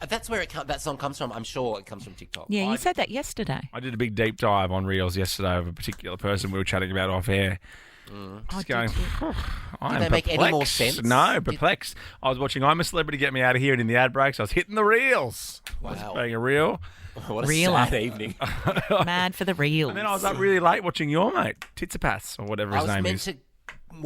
That's where that song comes from. I'm sure it comes from TikTok. Yeah, you said that yesterday. I did a big deep dive on Reels yesterday of a particular person we were chatting about off air. Just going, I am they make any more perplexed. sense? No, perplexed. I was watching I'm a Celebrity, Get Me Out of Here, and in the ad breaks, I was hitting the reels. I was Wow. being a reel. What a Reeler. sad evening. Mad for the reels. And then I was up really late watching your mate, Titsapats, or whatever I his was name meant is. to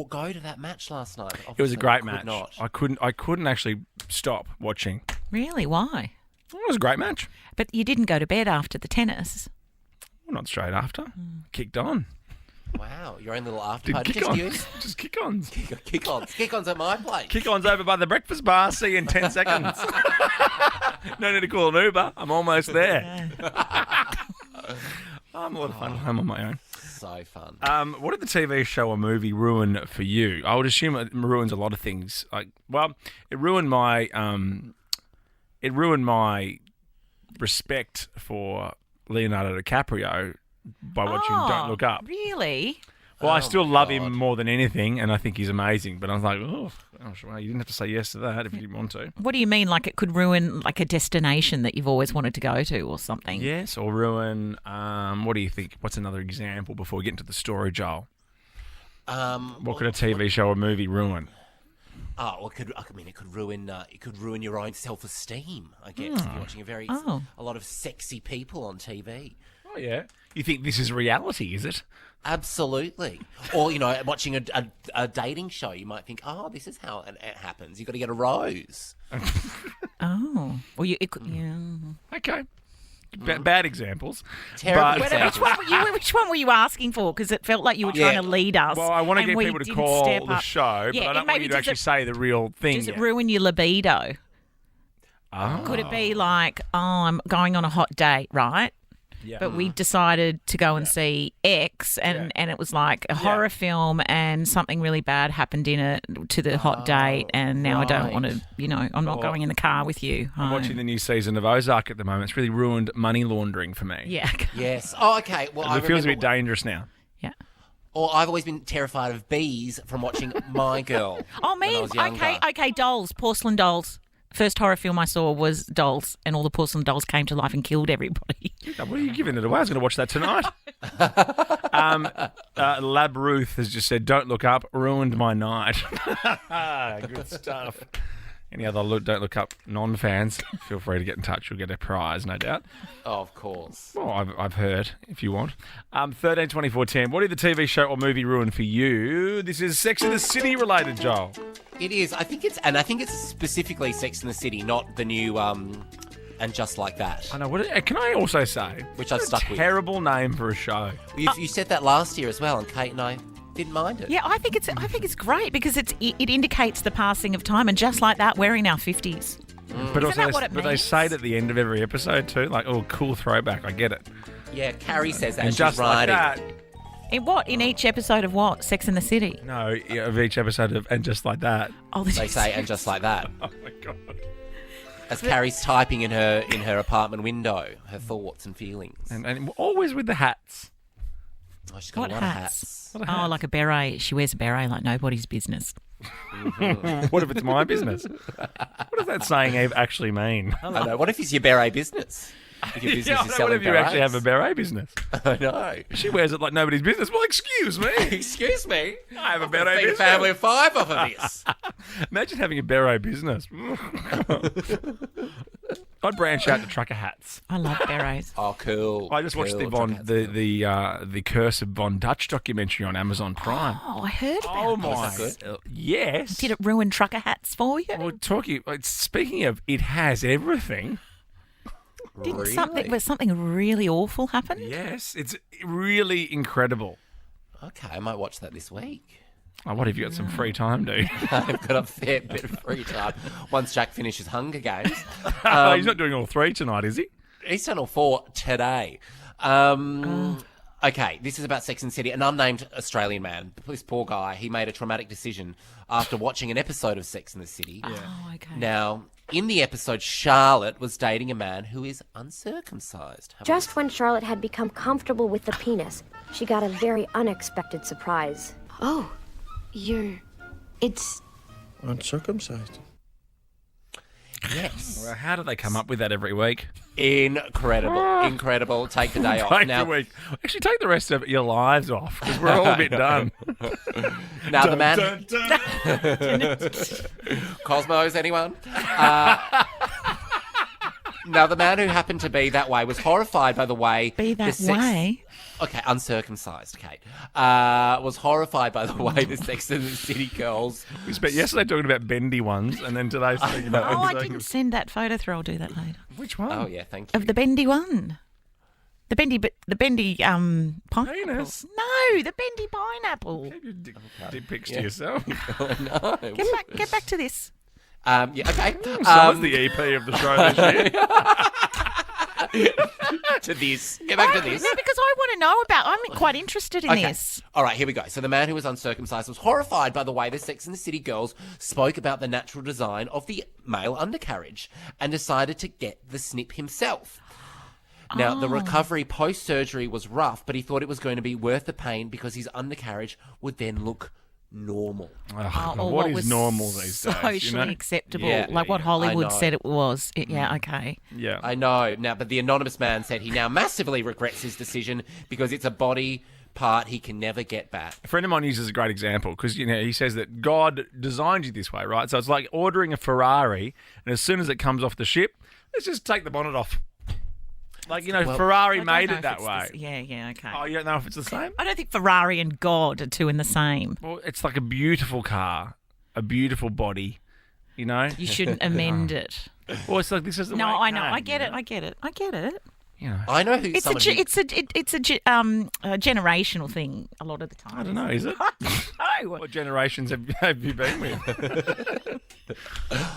go to that match last night. It was a Obviously, great could match. Not. I couldn't actually stop watching. Really? Why? It was a great match. But you didn't go to bed after the tennis. Well, not straight after. Kicked on. Wow, your own little after Did party. kick-ons. Just kick-ons. Kick-ons. Kick-ons at my place. Kick-ons over by the breakfast bar. See you in 10 seconds. No need to call an Uber. I'm almost there. I'm a lot of fun. I'm on my own. So fun. What did the TV show or movie ruin for you? I would assume it ruins a lot of things. It ruined my respect for Leonardo DiCaprio by watching Don't Look Up. Really? Well, I still love him more than anything, and I think he's amazing. But I was like, oh, well, you didn't have to say yes to that if you didn't want to. What do you mean? Like it could ruin like a destination that you've always wanted to go to or something? Yes, or ruin. What do you think? What's another example before we get into the story, Joel? What could a TV show or movie ruin? Oh, well, it could ruin your own self-esteem, I guess, if you're watching a lot of sexy people on TV. Oh, yeah. You think this is reality, is it? Absolutely. Or, watching a dating show, you might think, oh, this is how it happens. You've got to get a rose. Oh. Well, it could, yeah. Okay. Bad examples. Terrible But- examples. Which one were you asking for? Because it felt like you were trying to lead us. Well, I want to and get we people to didn't call step the up. show, Yeah, but I and don't want maybe you to does actually it- say the real thing. Does it yet. ruin your libido? Oh. Could it be like, I'm going on a hot date, right? Yeah. But we decided to go and see X, and it was like a horror film, and something really bad happened in it to the hot date, and now I don't want to, I'm not going in the car with you. I'm watching the new season of Ozark at the moment. It's really ruined money laundering for me. Yeah. Yes. Oh, okay. Well, It feels a bit dangerous now. Yeah. Or I've always been terrified of bees from watching My Girl. Oh, when I me? was younger. Okay, dolls, porcelain dolls. First horror film I saw was Dolls, and all the porcelain dolls came to life and killed everybody. What are you giving it away? I was going to watch that tonight. Lab Ruth has just said, "Don't Look Up, ruined my night." Good stuff. Any other Don't Look Up non-fans, feel free to get in touch. You'll get a prize, no doubt. Oh, of course. Well, I've heard, if you want. 13 24 10. What did the TV show or movie ruin for you? This is Sex in the City related, Joel. It is. I think it's specifically Sex in the City, not the new and Just Like That. I know. Can I also say, which I've stuck with. Terrible name for a show. You said that last year as well, and Kate and I didn't mind it. Yeah, I think it's great because it indicates the passing of time, and Just Like That, we're in our 50s. But Isn't also, that what it they means? say it at the end of every episode too, like, "Oh, cool throwback." I get it. Yeah, Carrie says that. And She's Just Like writing. That. In what? In each episode of what? Sex and the City? No, of each episode of And Just Like That. Oh, They say, and just like that. Oh my god. As Carrie's typing in her apartment window, her thoughts and feelings. And always with the hats. Oh, she's got What a lot of hats? hats. Oh, like a beret. She wears a beret like nobody's business. What if it's my business? What does that saying actually mean? I know. What if it's your beret business? If your business Yeah, I is know, selling what if you actually berets? have a beret business? I know. She wears it like nobody's business. Well, excuse me. Excuse me. I have a Feed beret a business. family of 5 off of this. Imagine having a beret business. I'd branch out to trucker hats. I love berets. Oh, cool. I just watched Cool. the Curse of Von Dutch documentary on Amazon Prime. Oh, I heard about Oh it. my! Was that Yes. Did it ruin trucker hats for you? Well, speaking of, it has everything. Didn't Really? something really awful happen? Yes, it's really incredible. Okay, I might watch that this week. Oh, what have you got some free time, dude? I've got a fair bit of free time once Jack finishes Hunger Games. He's not doing all 3 tonight, is he? He's done all 4 today. Okay, this is about Sex and the City. An unnamed Australian man, this poor guy, he made a traumatic decision after watching an episode of Sex and the City. Oh, okay. Now, in the episode, Charlotte was dating a man who is uncircumcised. Just when Charlotte had become comfortable with the penis, she got a very unexpected surprise. Oh, it's Uncircumcised. Yes. Well, how do they come up with that every week? Incredible. Incredible. Take the day off. Take Now, the week. Actually, take the rest of your lives off because we're all a bit done. now the man... Dun, dun. Cosmos, anyone? Now, the man who happened to be that way was horrified by the way... Be that way? Okay, uncircumcised, Kate. Was horrified by the way the Sex and the City girls... We spent yesterday talking about bendy ones, and then today speaking about Oh, I didn't send that photo through. I'll do that later. Which one? Oh, yeah, thank you. Of the bendy one. The bendy pineapple. Penis? No, the bendy pineapple. Keep your dick pics to yourself. No. Get back to this. Yeah, okay. Someone's the EP of the show this year. To this. Get back to this. No, because I want to know about. I'm quite interested in this. All right, here we go. So the man who was uncircumcised was horrified by the way the Sex and the City girls spoke about the natural design of the male undercarriage and decided to get the snip himself. Now, the recovery post-surgery was rough, but he thought it was going to be worth the pain because his undercarriage would then look normal. Or what was is normal these days? socially acceptable, Yeah, like what I Hollywood know. said it was. Yeah, okay. Yeah. I know. Now, but the anonymous man said he now massively regrets his decision because it's a body part he can never get back. A friend of mine uses a great example because he says that God designed you this way, right? So it's like ordering a Ferrari, and as soon as it comes off the ship, let's just take the bonnet off. Like, Ferrari I don't made know it if that it's way. Yeah, okay. Oh, you don't know if it's the same? I don't think Ferrari and God are two in the same. Well, it's like a beautiful car, a beautiful body, You shouldn't amend it. Well, it's like this is the No, way it I know. came, I get it. I get it. I know who It's someone who- a generational thing a lot of the time. I don't know, is it? No. What generations have you been with?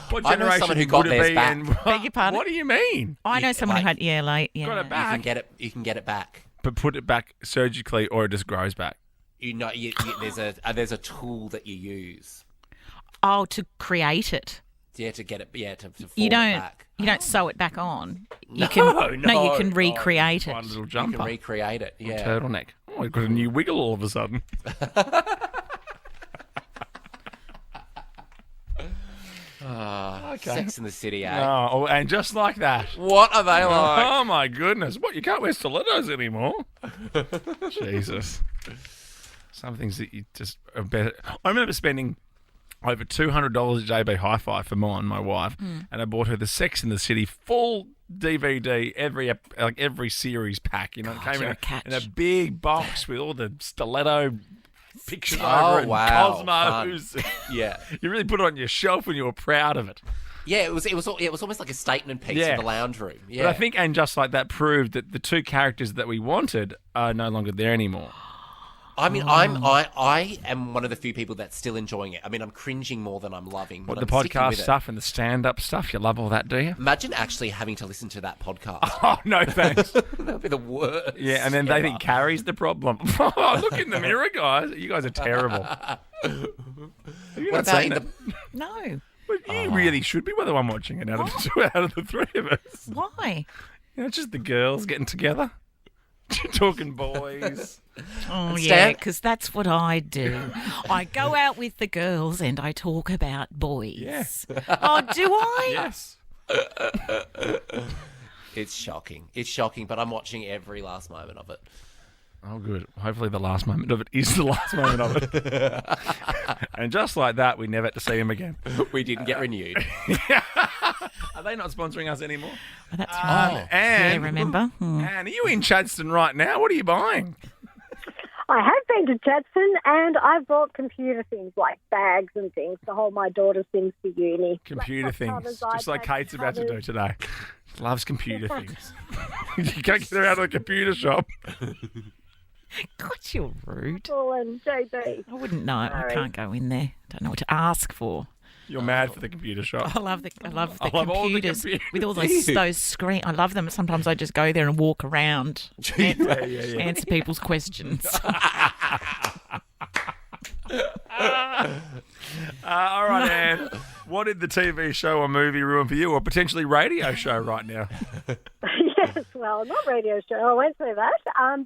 What I know generation someone who got would it theirs be back. and Beg your pardon? What do you mean? I know someone who had late. Yeah. Got it you back. can get it back. But put it back surgically or it just grows back. There's a tool that you use. Oh, to create it. Yeah, to get it. Yeah, to form You it don't. back. You don't sew it back on. You No, can. no, you can no. recreate One it. little You jumper. can recreate it. Yeah. Turtleneck. Oh, we've got a new wiggle all of a sudden. Okay. Sex in the City, eh? Oh, and just like that. What are they like? Oh my goodness! What, you can't wear stilettos anymore? Jesus. Some things that you just are better. I remember spending over $200 at JB Hi-Fi for my wife, and I bought her the Sex in the City full DVD, every series pack. It came you're in a catch. in a big box with all the stiletto pictures Oh, over it, wow. and Cosmos. Fun. Yeah. You really put it on your shelf when you were proud of it. Yeah, it was almost like a statement piece Yeah. for the lounge room. Yeah. But I think And Just Like That proved that the two characters that we wanted are no longer there anymore. I mean, I am one of the few people that's still enjoying it. I mean, I'm cringing more than I'm loving. What, but the I'm sticking podcast with it. stuff and the stand-up stuff? You love all that, do you? Imagine actually having to listen to that podcast. Oh, no thanks. That'd be the worst. Yeah, and then they think Carrie's the problem. Oh, look in the mirror, guys. You guys are terrible. Have you What not about seen in it? No. Well, you really should be the one watching it out of the three of us. Why? You know, it's just the girls getting together. Talking boys. Oh, And yeah, Stan- because that's what I do. I go out with the girls and I talk about boys. Yes. Oh, do I? Yes. It's shocking. It's shocking, but I'm watching every last moment of it. Oh, good. Hopefully the last moment of it is the last moment of it. And just like that, we never had to see him again. We didn't get renewed. Are they not sponsoring us anymore? Oh, that's right. And, Yeah, remember? Anne, are you in Chadstone right now? What are you buying? I have been to Chadstone and I've bought computer things like bags and things to hold my daughter's things for uni. Computer Laptop things, covers, just like iPad Kate's about to do covers. today. She loves computer things. You can't get her out of the computer shop. God, you're rude. Paul and JB. I wouldn't know. I Sorry. can't go in there. Don't know what to ask for. You're mad for the computer shop. I love the all the computers computers. with all those screen. I love them. Sometimes I just go there and walk around, answer people's questions. All right, Anne. What did the TV show or movie ruin for you, or potentially radio show right now? Yes, well, not radio show. I went through that.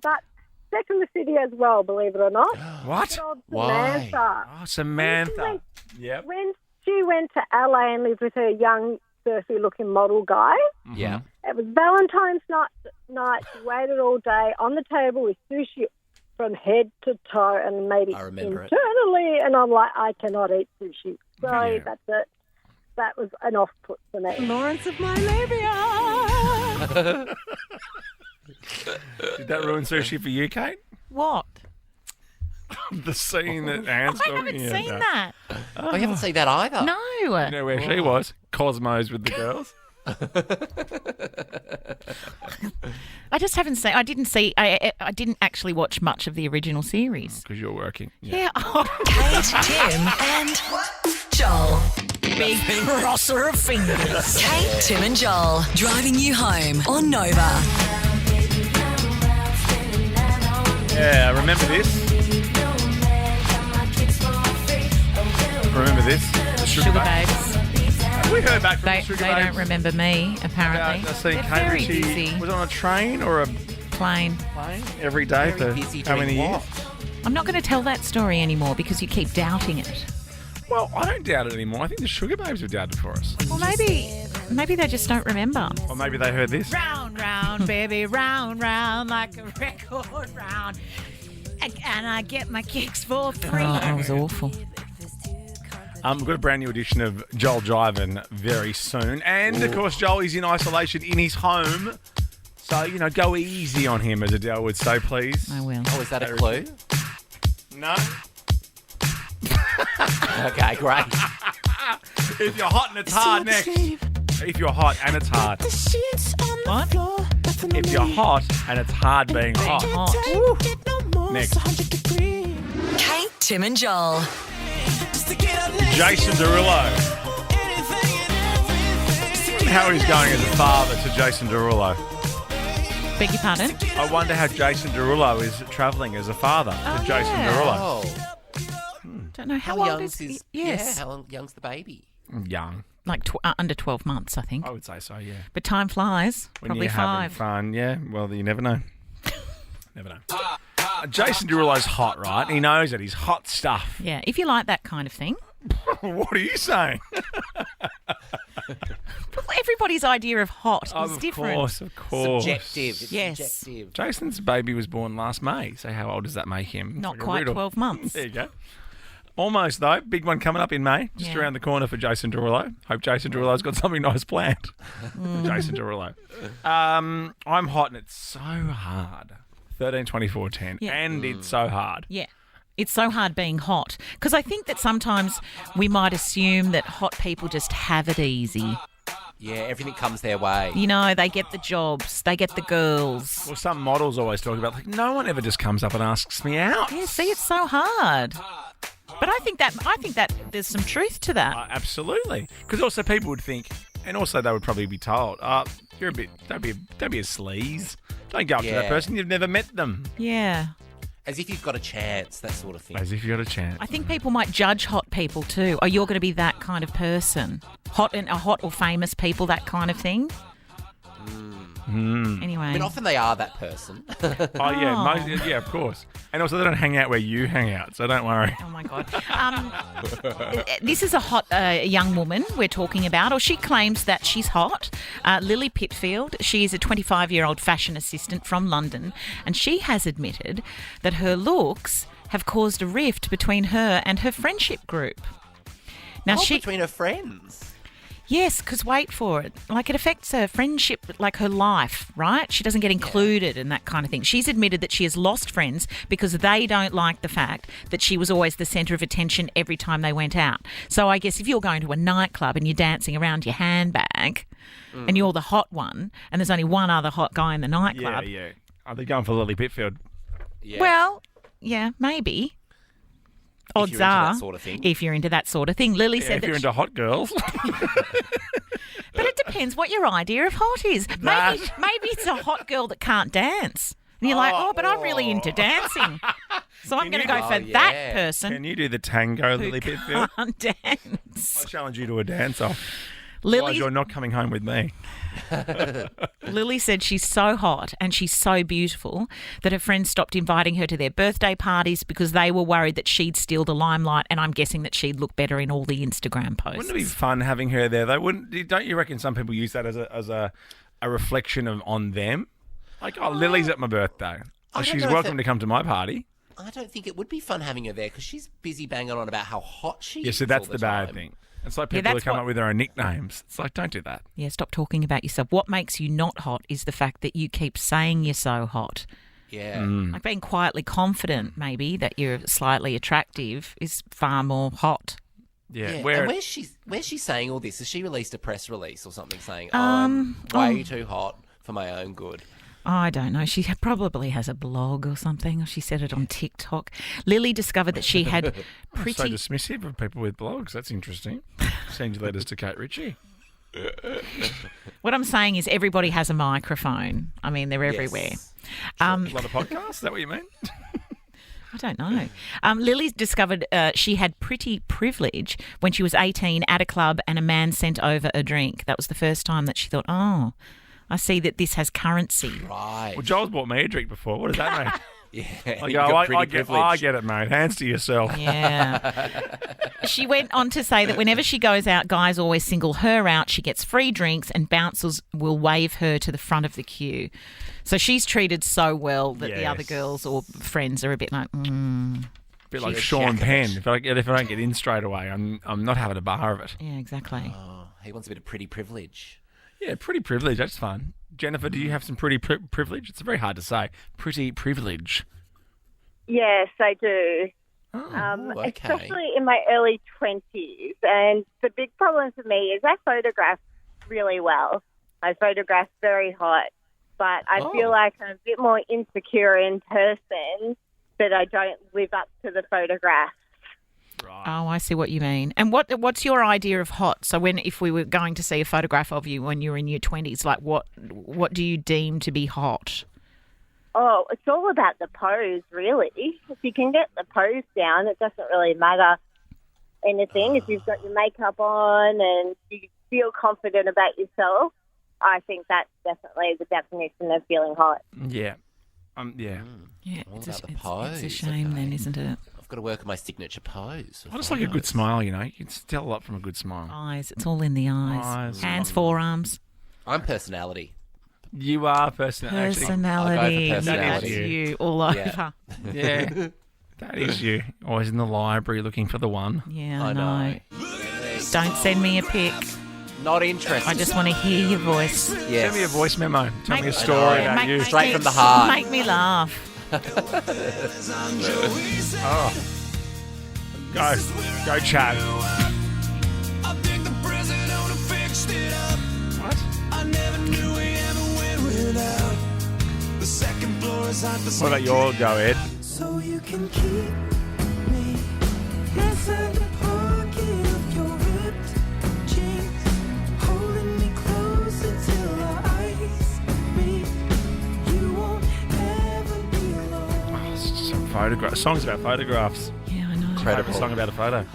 But Sex and the City as well, believe it or not. What? Good old Why? Samantha. Oh, Samantha. Yep. When she went to LA and lived with her young, surfy-looking model guy, Yeah. it was Valentine's night. She waited all day on the table with sushi from head to toe and made it I remember it. internally. And I'm like, I cannot eat sushi. So Yeah. that's it. That was an off-put for me. Lawrence of my labia. Did that ruin sushi for you, Kate? What? The scene that Anne's I talking haven't seen about. that. Oh, you haven't seen that either? No. You know where she was? Cosmos with the girls. I just haven't seen. I didn't see. I didn't actually watch much of the original series. Because you're working. Yeah. Kate, Tim, and Joel. Big crosser of fingers. Kate, Tim, and Joel. Driving you home on Nova. Yeah, remember this? Remember this? The Sugar Babes. Babes. Have we heard back from They the Sugar don't Babes? remember me, apparently. I see They're Kate very Ritchie busy. was on a train or a Plane. plane every day Very for busy how doing many what? years? I'm not going to tell that story anymore because you keep doubting it. Well, I don't doubt it anymore. I think the Sugar Babes have doubted for us. Well, maybe they just don't remember. Or maybe they heard this. Round, round, baby, round, round, like a record round. And I get my kicks for free. Oh, that was awful. We've got a brand new edition of Joel Jivin very soon. And, of course, Joel is in isolation in his home. So, you know, go easy on him, as Adele would say, please. I will. Oh, is that a clue? No. Okay, great. If you're hot and it's hard, next. If you're hot and it's hard. What? If you're hot and it's hard being hot. Next. Kate, Tim, and Joel. Jason Derulo. How he's going as a father to Jason Derulo. Beg your pardon? I wonder how Jason Derulo is travelling as a father to Jason Derulo. Oh. Don't know how, How old young is is Yes. Yeah, how young's the baby? Young. Like under 12 months, I think. I would say so, yeah. But time flies. When Probably you're having 5. fun, yeah. Well, you never know. Never know. Jason Derulo's hot, right? He knows it. He's hot stuff. Yeah, if you like that kind of thing. What are you saying? Well, everybody's idea of hot is different. Of course. Subjective. It's Yes. subjective. Jason's baby was born last May, so how old does that make him? Not Like a quite riddle. 12 months. There you go. Almost, though. Big one coming up in May, just Yeah. around the corner for Jason Derulo. Hope Jason Derulo's got something nice planned for Jason Derulo. I'm hot and it's so hard. 13, 24, 10. Yeah. And it's so hard. Yeah. It's so hard being hot because I think that sometimes we might assume that hot people just have it easy. Yeah, everything comes their way. You know, they get the jobs, they get the girls. Well, some models always talk about, like, no one ever just comes up and asks me out. Yeah, see, it's so hard. But I think that there's some truth to that. Absolutely. Because also people would think, and also they would probably be told, you're a bit, don't be a sleaze. Don't go up to that person, you've never met them. Yeah. As if you've got a chance, that sort of thing. As if you've got a chance. I think people might judge hot people too. Oh, you're going to be that kind of person. Hot or famous people, that kind of thing. Anyway. I mean, often they are that person. Yeah, of course. And also they don't hang out where you hang out, so don't worry. Oh, my God. This is a hot young woman we're talking about, or she claims that she's hot. Lily Pitfield. She is a 25-year-old fashion assistant from London, and she has admitted that her looks have caused a rift between her and her friendship group. Now, between her friends? Yes, because wait for it. Like, it affects her friendship, like her life, right? She doesn't get included and that kind of thing. She's admitted that she has lost friends because they don't like the fact that she was always the centre of attention every time they went out. So I guess if you're going to a nightclub and you're dancing around your handbag and you're the hot one and there's only one other hot guy in the nightclub. Yeah. Are they going for Lily Pitfield? Yeah. Well, yeah, maybe. Odds are, if you're into that sort of thing. Lily said if that you're into hot girls. But it depends what your idea of hot is. Maybe it's a hot girl that can't dance. And you're like, but I'm really into dancing. So I'm going to go for that person. Can you do the tango, Lily Pitfield? Can't dance. I challenge you to a dance-off. Lily, otherwise you're not coming home with me. Lily said she's so hot and she's so beautiful that her friends stopped inviting her to their birthday parties because they were worried that she'd steal the limelight, and I'm guessing that she'd look better in all the Instagram posts. Wouldn't it be fun having her there, though? Don't you reckon some people use that as a reflection on them? Like, Lily's at my birthday. She's welcome to come to my party. I don't think it would be fun having her there because she's busy banging on about how hot she is. Yeah, so that's all the bad time. thing. It's like people who come up with their own nicknames. It's like, don't do that. Yeah, stop talking about yourself. What makes you not hot is the fact that you keep saying you're so hot. Yeah. Like being quietly confident, maybe, that you're slightly attractive is far more hot. Yeah. And where's she saying all this? Has she released a press release or something saying, I'm way too hot for my own good? I don't know. She probably has a blog or something, or she said it on TikTok. Lily discovered that she had pretty... So dismissive of people with blogs. That's interesting. Send your letters to Kate Ritchie. What I'm saying is everybody has a microphone. I mean, they're everywhere. A lot of podcasts? Is that what you mean? I don't know. Lily discovered she had pretty privilege when she was 18 at a club and a man sent over a drink. That was the first time that she thought, I see that this has currency. Right. Well, Joel's bought me a drink before. What does that mean? I get it, mate. Hands to yourself. Yeah. She went on to say that whenever she goes out, guys always single her out. She gets free drinks and bouncers will wave her to the front of the queue. So she's treated so well that the other girls or friends are a bit like, A bit like Sean Penn. If I don't get in straight away, I'm not having a bar of it. Yeah, exactly. Oh, he wants a bit of pretty privilege. Yeah, pretty privilege. That's fun. Jennifer, do you have some pretty privilege? It's very hard to say. Pretty privilege. Yes, I do. Okay. Especially in my early 20s. And the big problem for me is I photograph really well. I photograph very hot. But I feel like I'm a bit more insecure in person that I don't live up to the photograph. Right. Oh, I see what you mean. And what's your idea of hot? So if we were going to see a photograph of you when you were in your 20s, like what do you deem to be hot? Oh, it's all about the pose, really. If you can get the pose down, it doesn't really matter anything. If you've got your makeup on and you feel confident about yourself, I think that's definitely the definition of feeling hot. Yeah. Yeah. Yeah, All it's about the it's pose. a shame then, isn't it? I've got to work on my signature pose. I just like a good smile, you know. You can tell a lot from a good smile. Eyes. It's all in the eyes. Hands, forearms. I'm personality. You are personality. Personality. I'll go for personality. That's you all over. Yeah. That is you. Always in the library looking for the one. Yeah, I know. Don't send me a pic. Not interested. I just want to hear your voice. Yes. Send me a voice memo. Tell me a story about you. Straight from the heart. Make me laugh. Oh. Go, Chad. What? What about your go, Ed? So you can keep me inside the pocket of your ripped jeans, holding me closer till our eyes meet. You won't ever be alone. Some photograph. Songs about photographs. Yeah, I know. Incredible song about a photo.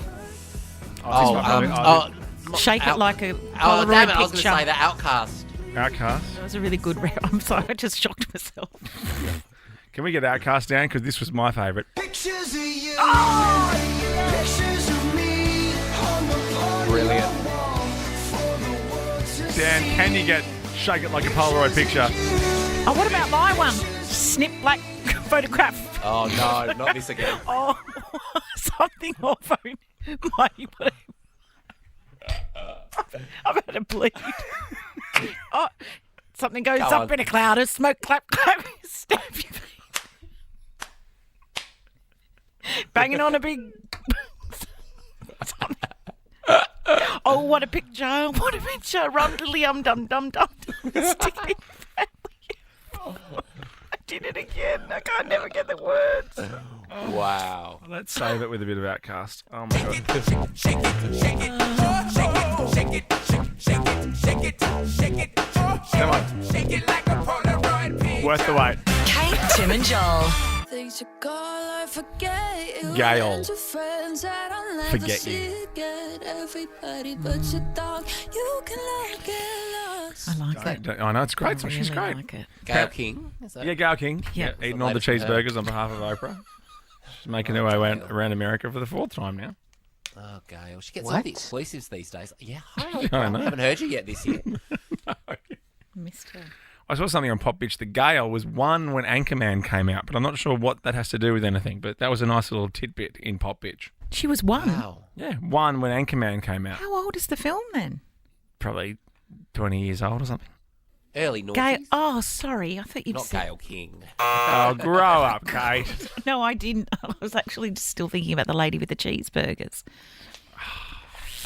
Shake it like a Oh, Polaroid damn it, I was going to picture. say the Outcast. Outcast. That was a really good I'm sorry, I just shocked myself. Can we get Outcast down? Because this was my favourite. Pictures of you, Oh! pictures of me on the Brilliant. Dan, can you get Shake It Like a Polaroid picture? Oh, what about my one? Snip black photograph. Oh, no, not this again. Oh, something awful. My I'm about to bleed. Oh, something goes Go up on. in a cloud of smoke, clap, clap, stab your feet. Banging on a big... Oh, what a picture. What a picture. Rum diddly dum dum dum. Sticky family. I did it again. I can't never get the words. Wow. Let's save it with a bit of Outcast. Oh, my God. Come on. Worth the wait. Kate, Tim and Joel. Things you call, I forget. You Gail. went to friends that I'll never Forget see you. again. Everybody but your dog. You can let get lost. I like that. I know, it's great. I She's really great. like it. Gail King. Is that- Yeah, Gail King. Yeah. Eating all the latest for her. cheeseburgers on behalf of Oprah. She's making her way around America for the 4th time now. Oh, Gail. She gets What? all the exclusives these days. Yeah, hi, I know. I haven't heard you yet this year. Missed her. I saw something on Pop Bitch that Gail was one when Anchorman came out, but I'm not sure what that has to do with anything. But that was a nice little tidbit in Pop Bitch. She was one. Wow. Yeah, one when Anchorman came out. How old is the film then? Probably 20 years old or something. Early noughties. Gail. Oh, sorry. I thought you'd Not said. Gail King. Oh, grow up, Kate. No, I didn't. I was actually still thinking about the lady with the cheeseburgers.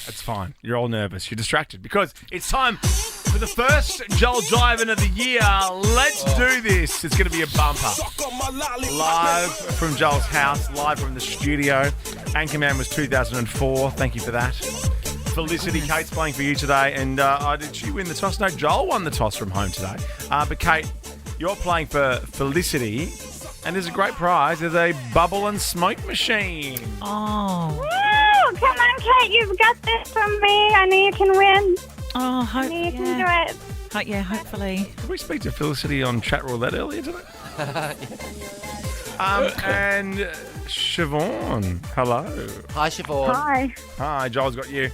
That's fine. You're all nervous. You're distracted because it's time for the first Joel Jivin of the year. Let's do this. It's going to be a bumper. Live from Joel's house, live from the studio. Anchorman was 2004. Thank you for that. Felicity, Kate's playing for you today. And did she win the toss? No, Joel won the toss from home today. But Kate, you're playing for Felicity. And there's a great prize. There's a bubble and smoke machine. Oh. Woo! Come on, Kate, you've got this from me. I know you can win. Oh, I hope, know you can yeah. do it. Yeah, hopefully. Did we speak to Felicity on chat roulette earlier today? And Siobhan, hello. Hi, Siobhan. Hi. Hi, Joel's got you.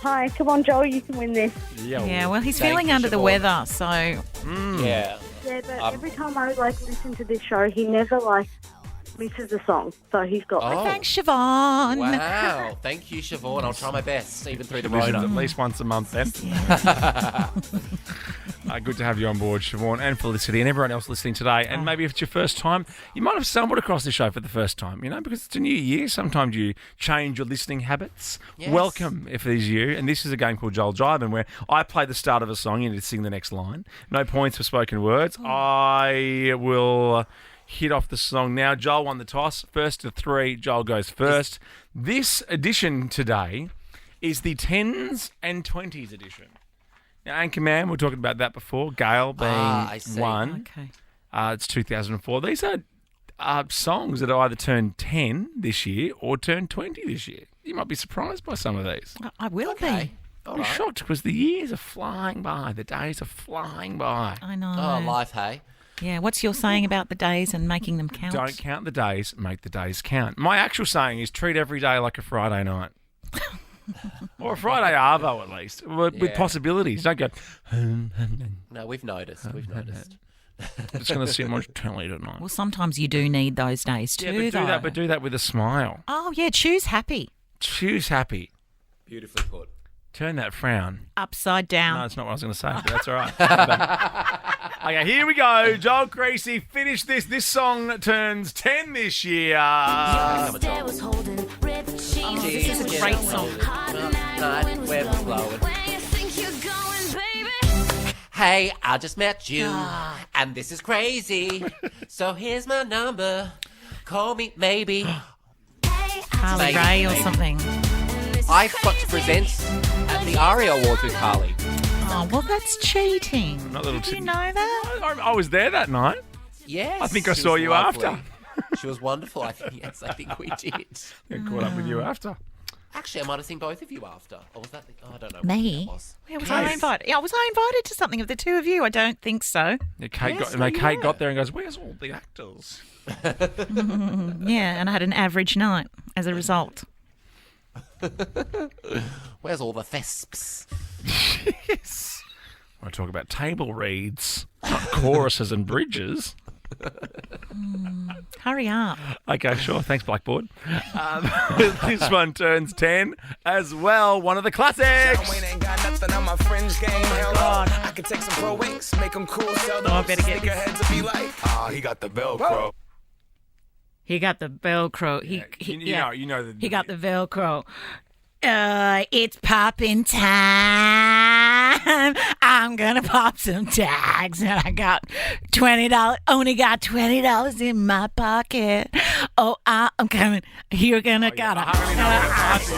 Hi. Come on, Joel, you can win this. Yeah, well, he's Thank feeling you, under the Siobhan. weather, so... Yeah. Yeah, but every time I listen to this show, he never misses a song. So he's got. Oh. Thanks, Siobhan. Wow. Thank you, Siobhan. I'll try my best, even through the Listen road. at least once a month then. Good to have you on board, Siobhan and Felicity and everyone else listening today. And maybe if it's your first time, you might have stumbled across this show for the first time, because it's a new year. Sometimes you change your listening habits. Yes. Welcome if it is you. And this is a game called Joel Jivin where I play the start of a song. You need to sing the next line. No points for spoken words. I will hit off the song now. Joel won the toss. First to 3, Joel goes first. This edition today is the 10s and 20s edition. Now, Anchorman, we were talking about that before. Gail being I see. one. Okay. It's 2004. These are songs that either turned 10 this year or turned 20 this year. You might be surprised by some of these. I will Okay. I'll be shocked because the years are flying by. The days are flying by. be. I know. Oh, life, hey? Yeah, what's your saying about the days and making them count? Don't count the days, make the days count. My actual saying is treat every day like a Friday night. Or a Friday arvo, at least, with Yeah. possibilities. Don't go, No, we've noticed. We've noticed. I'm just going to sit and watch telly tonight. Well, sometimes you do need those days too, though. But do that with a smile. Oh, yeah, choose happy. Choose happy. Beautifully put. Turn that frown. Upside down. No, that's not what I was going to say, but that's all right. Okay, here we go. Joel Creasy, finish this. This song turns 10 this year. This is a great song. Hey, I just met you, and this is crazy. So here's my number. Call me maybe. Carly Rae or something. I've got to present at the ARIA Awards with Carly. Oh, well, that's cheating. Did you know that? I was there that night. Yes. I think I she saw was you lovely. after. She was wonderful. I think we did. I caught up with you after. Actually, I might have seen both of you after. Or was that I don't know. Me? What that was. Where was I invited? Yeah, was I invited to something of the two of you? I don't think so. Yeah, Kate got there and goes, "Where's all the actors?" Yeah, and I had an average night as a result. Where's all the thesps? Yes. I want to talk about table reads, not choruses and bridges. Hurry up. Okay, sure. Thanks, Blackboard. This one turns 10 as well. One of the classics. Ain't got nothing on my fringe game. Hell on. I can take some pro wings, make them cool, sell them. I better get this. Heads to be like, he got the Velcro. He got the Velcro. You know He got the Velcro. It's popping time. I'm gonna pop some tags, and I got $20. Only got $20 in my pocket. Oh, I'm coming. You're gonna gotta. Tags,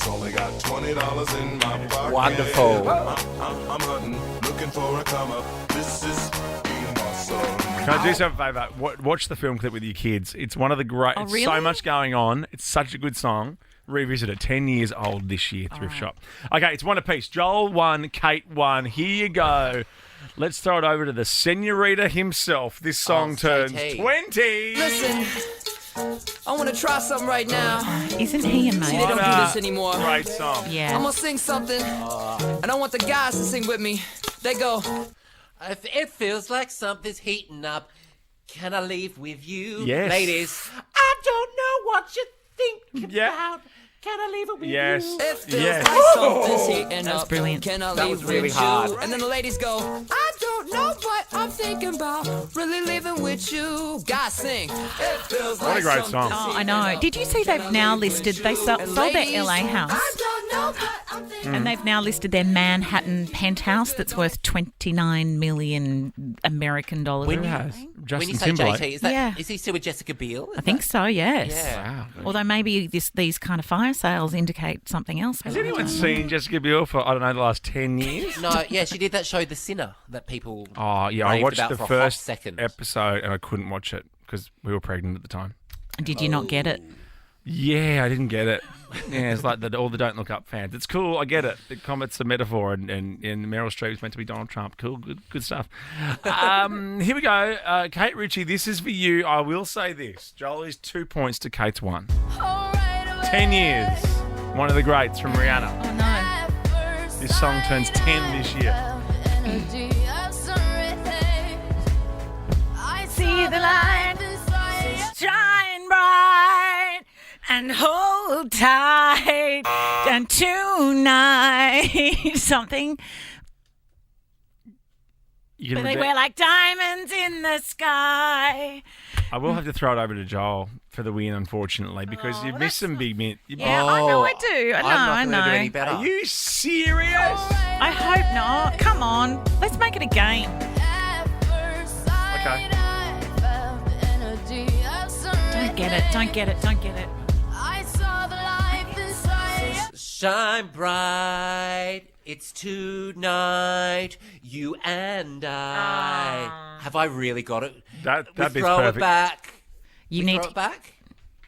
only got $20 in my pocket. Wonderful. I'm hunting, looking for a come up. This is being awesome. Can I do yourself a favour? Watch the film clip with your kids. It's one of the great. Oh, It's really? so much going on. It's such a good song. Revisit it. 10 years old this year, Thrift Shop. Okay, it's one apiece. Joel 1, Kate 1. Here you go. Let's throw it over to the senorita himself. This song turns 20. Listen, I want to try something right now. Isn't he amazing? See, they don't do this anymore. Great song. Yeah. I'm going to sing something, and I want the guys to sing with me. They go, It feels like something's heating up. Can I leave with you? Yes. Ladies, I don't know what you think Yeah. about. Can I leave it with Yes. you? it feels Yes. like something's heating That's up. brilliant. Can I That leave was really with hard. you? And then the ladies go, I don't know what I'm thinking about. Really leaving with you. Guys sing. It feels What a like great song. Oh, I know. Did you see they've now listed? They sold their LA house, I don't know what I'm thinking. and they've now listed their Manhattan penthouse that's worth $29 million American dollars. When Who you- has? When Justin you say Timberlake. JT, Yeah. is he still with Jessica Biel? I think so. Yes. Yeah. Wow. Although maybe these kind of fire sales indicate something else. Has anyone seen Jessica Biel for, I don't know, the last 10 years? No, yeah, she did that show, The Sinner, that people. Oh, yeah. I raved watched about the for a hot first second. episode and I couldn't watch it because we were pregnant at the time. Did you not get it? Yeah, I didn't get it. Yeah, it's like all the Don't Look Up fans. It's cool. I get it. The comet's a metaphor, and Meryl Streep's meant to be Donald Trump. Cool, good stuff. Here we go. Kate Ritchie, this is for you. I will say this. Joel is 2 points to Kate's 1. 10 years. One of the greats from Rihanna. Oh no. This song turns 10 this year. See the light shine bright and hold tight, and tonight something. You But can they reject- wear like diamonds in the sky. I will have to throw it over to Joel for the win, unfortunately, because you've missed some big mint. Yeah, I know I do. I know, I know. Do any better. Are you serious? I hope not. Come on, let's make it a game. Okay. Don't get it. Don't get it. Don't get it. Shine bright, it's tonight, you and I. Have I really got it? That we bit's throw perfect. it back. You we need throw to- it back.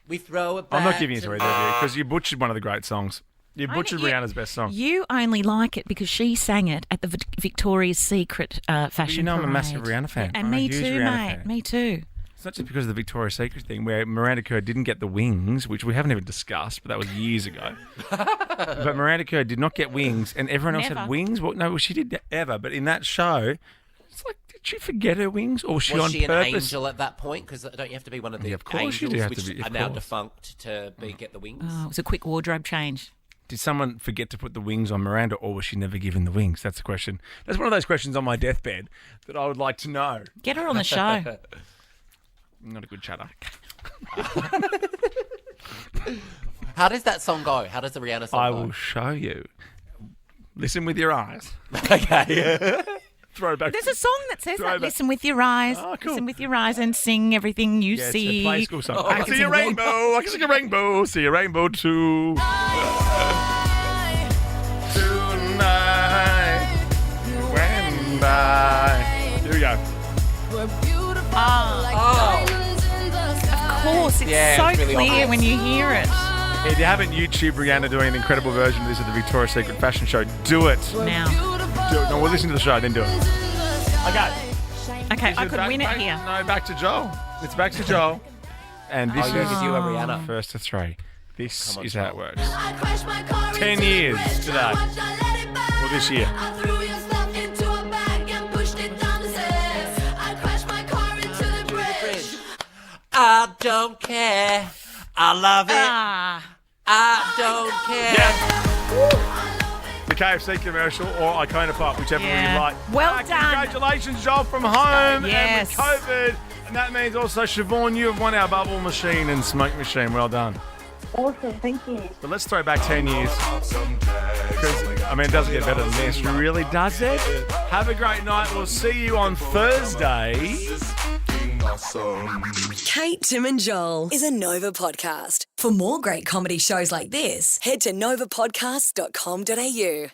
We throw it back. I'm not giving you to either of you because you butchered one of the great songs. You butchered Rihanna's best song. You only like it because she sang it at the Victoria's Secret fashion you know I'm a parade. massive Rihanna fan. And I'm a me huge too, Rihanna mate. fan. Me too. It's not just because of the Victoria's Secret thing where Miranda Kerr didn't get the wings, which we haven't even discussed, but that was years ago. But Miranda Kerr did not get wings, and everyone else Never. had wings. Well, no, she did ever. But in that show, it's like, did she forget her wings, or was she Was on she purpose? an angel at that point? Because don't you have to be one of the Yeah, of course you angels do have to which be, of are now course. defunct to get the wings? Oh, it was a quick wardrobe change. Did someone forget to put the wings on Miranda, or was she never given the wings? That's the question. That's one of those questions on my deathbed that I would like to know. Get her on the show. Not a good chatter. How does that song go? How does the Rihanna song I go? will show you. Listen with your eyes. Okay. Throwback. There's a song that says that. Throwback. Listen with your eyes. Oh, cool. Listen with your eyes and sing everything you Yeah, see. it's a play school song. I I can can see a sing rainbow. I can see a rainbow. See a rainbow too. Tonight, you and I. Here we go. Of course, it's Yeah, so it's really clear obvious. when you hear it. If you haven't YouTube Rihanna doing an incredible version of this at the Victoria's Secret Fashion Show, do it. Now. Do it. No, we'll listen to the show, then do it. Okay. Okay, I Is it could win it back- here. No, back to Joel. It's back to Joel. And this Oh, yeah, is 'cause you were Rihanna. first to three. This Come on, is how it Joel. works. 10 years today. Well, this year. I don't care. I love it. I don't care. The KFC commercial or Icona Pop, whichever one Yeah. you like. Well done. Congratulations, Joel, from home Yes. and with COVID. And that means also, Siobhan, you have won our bubble machine and smoke machine. Well done. Awesome, thank you. But let's throw back 10 years. Because, I mean, it doesn't get better than this. Really, does it? Have a great night. We'll see you on Thursday. Kate, Tim and Joel is a Nova podcast. For more great comedy shows like this, head to novapodcast.com.au.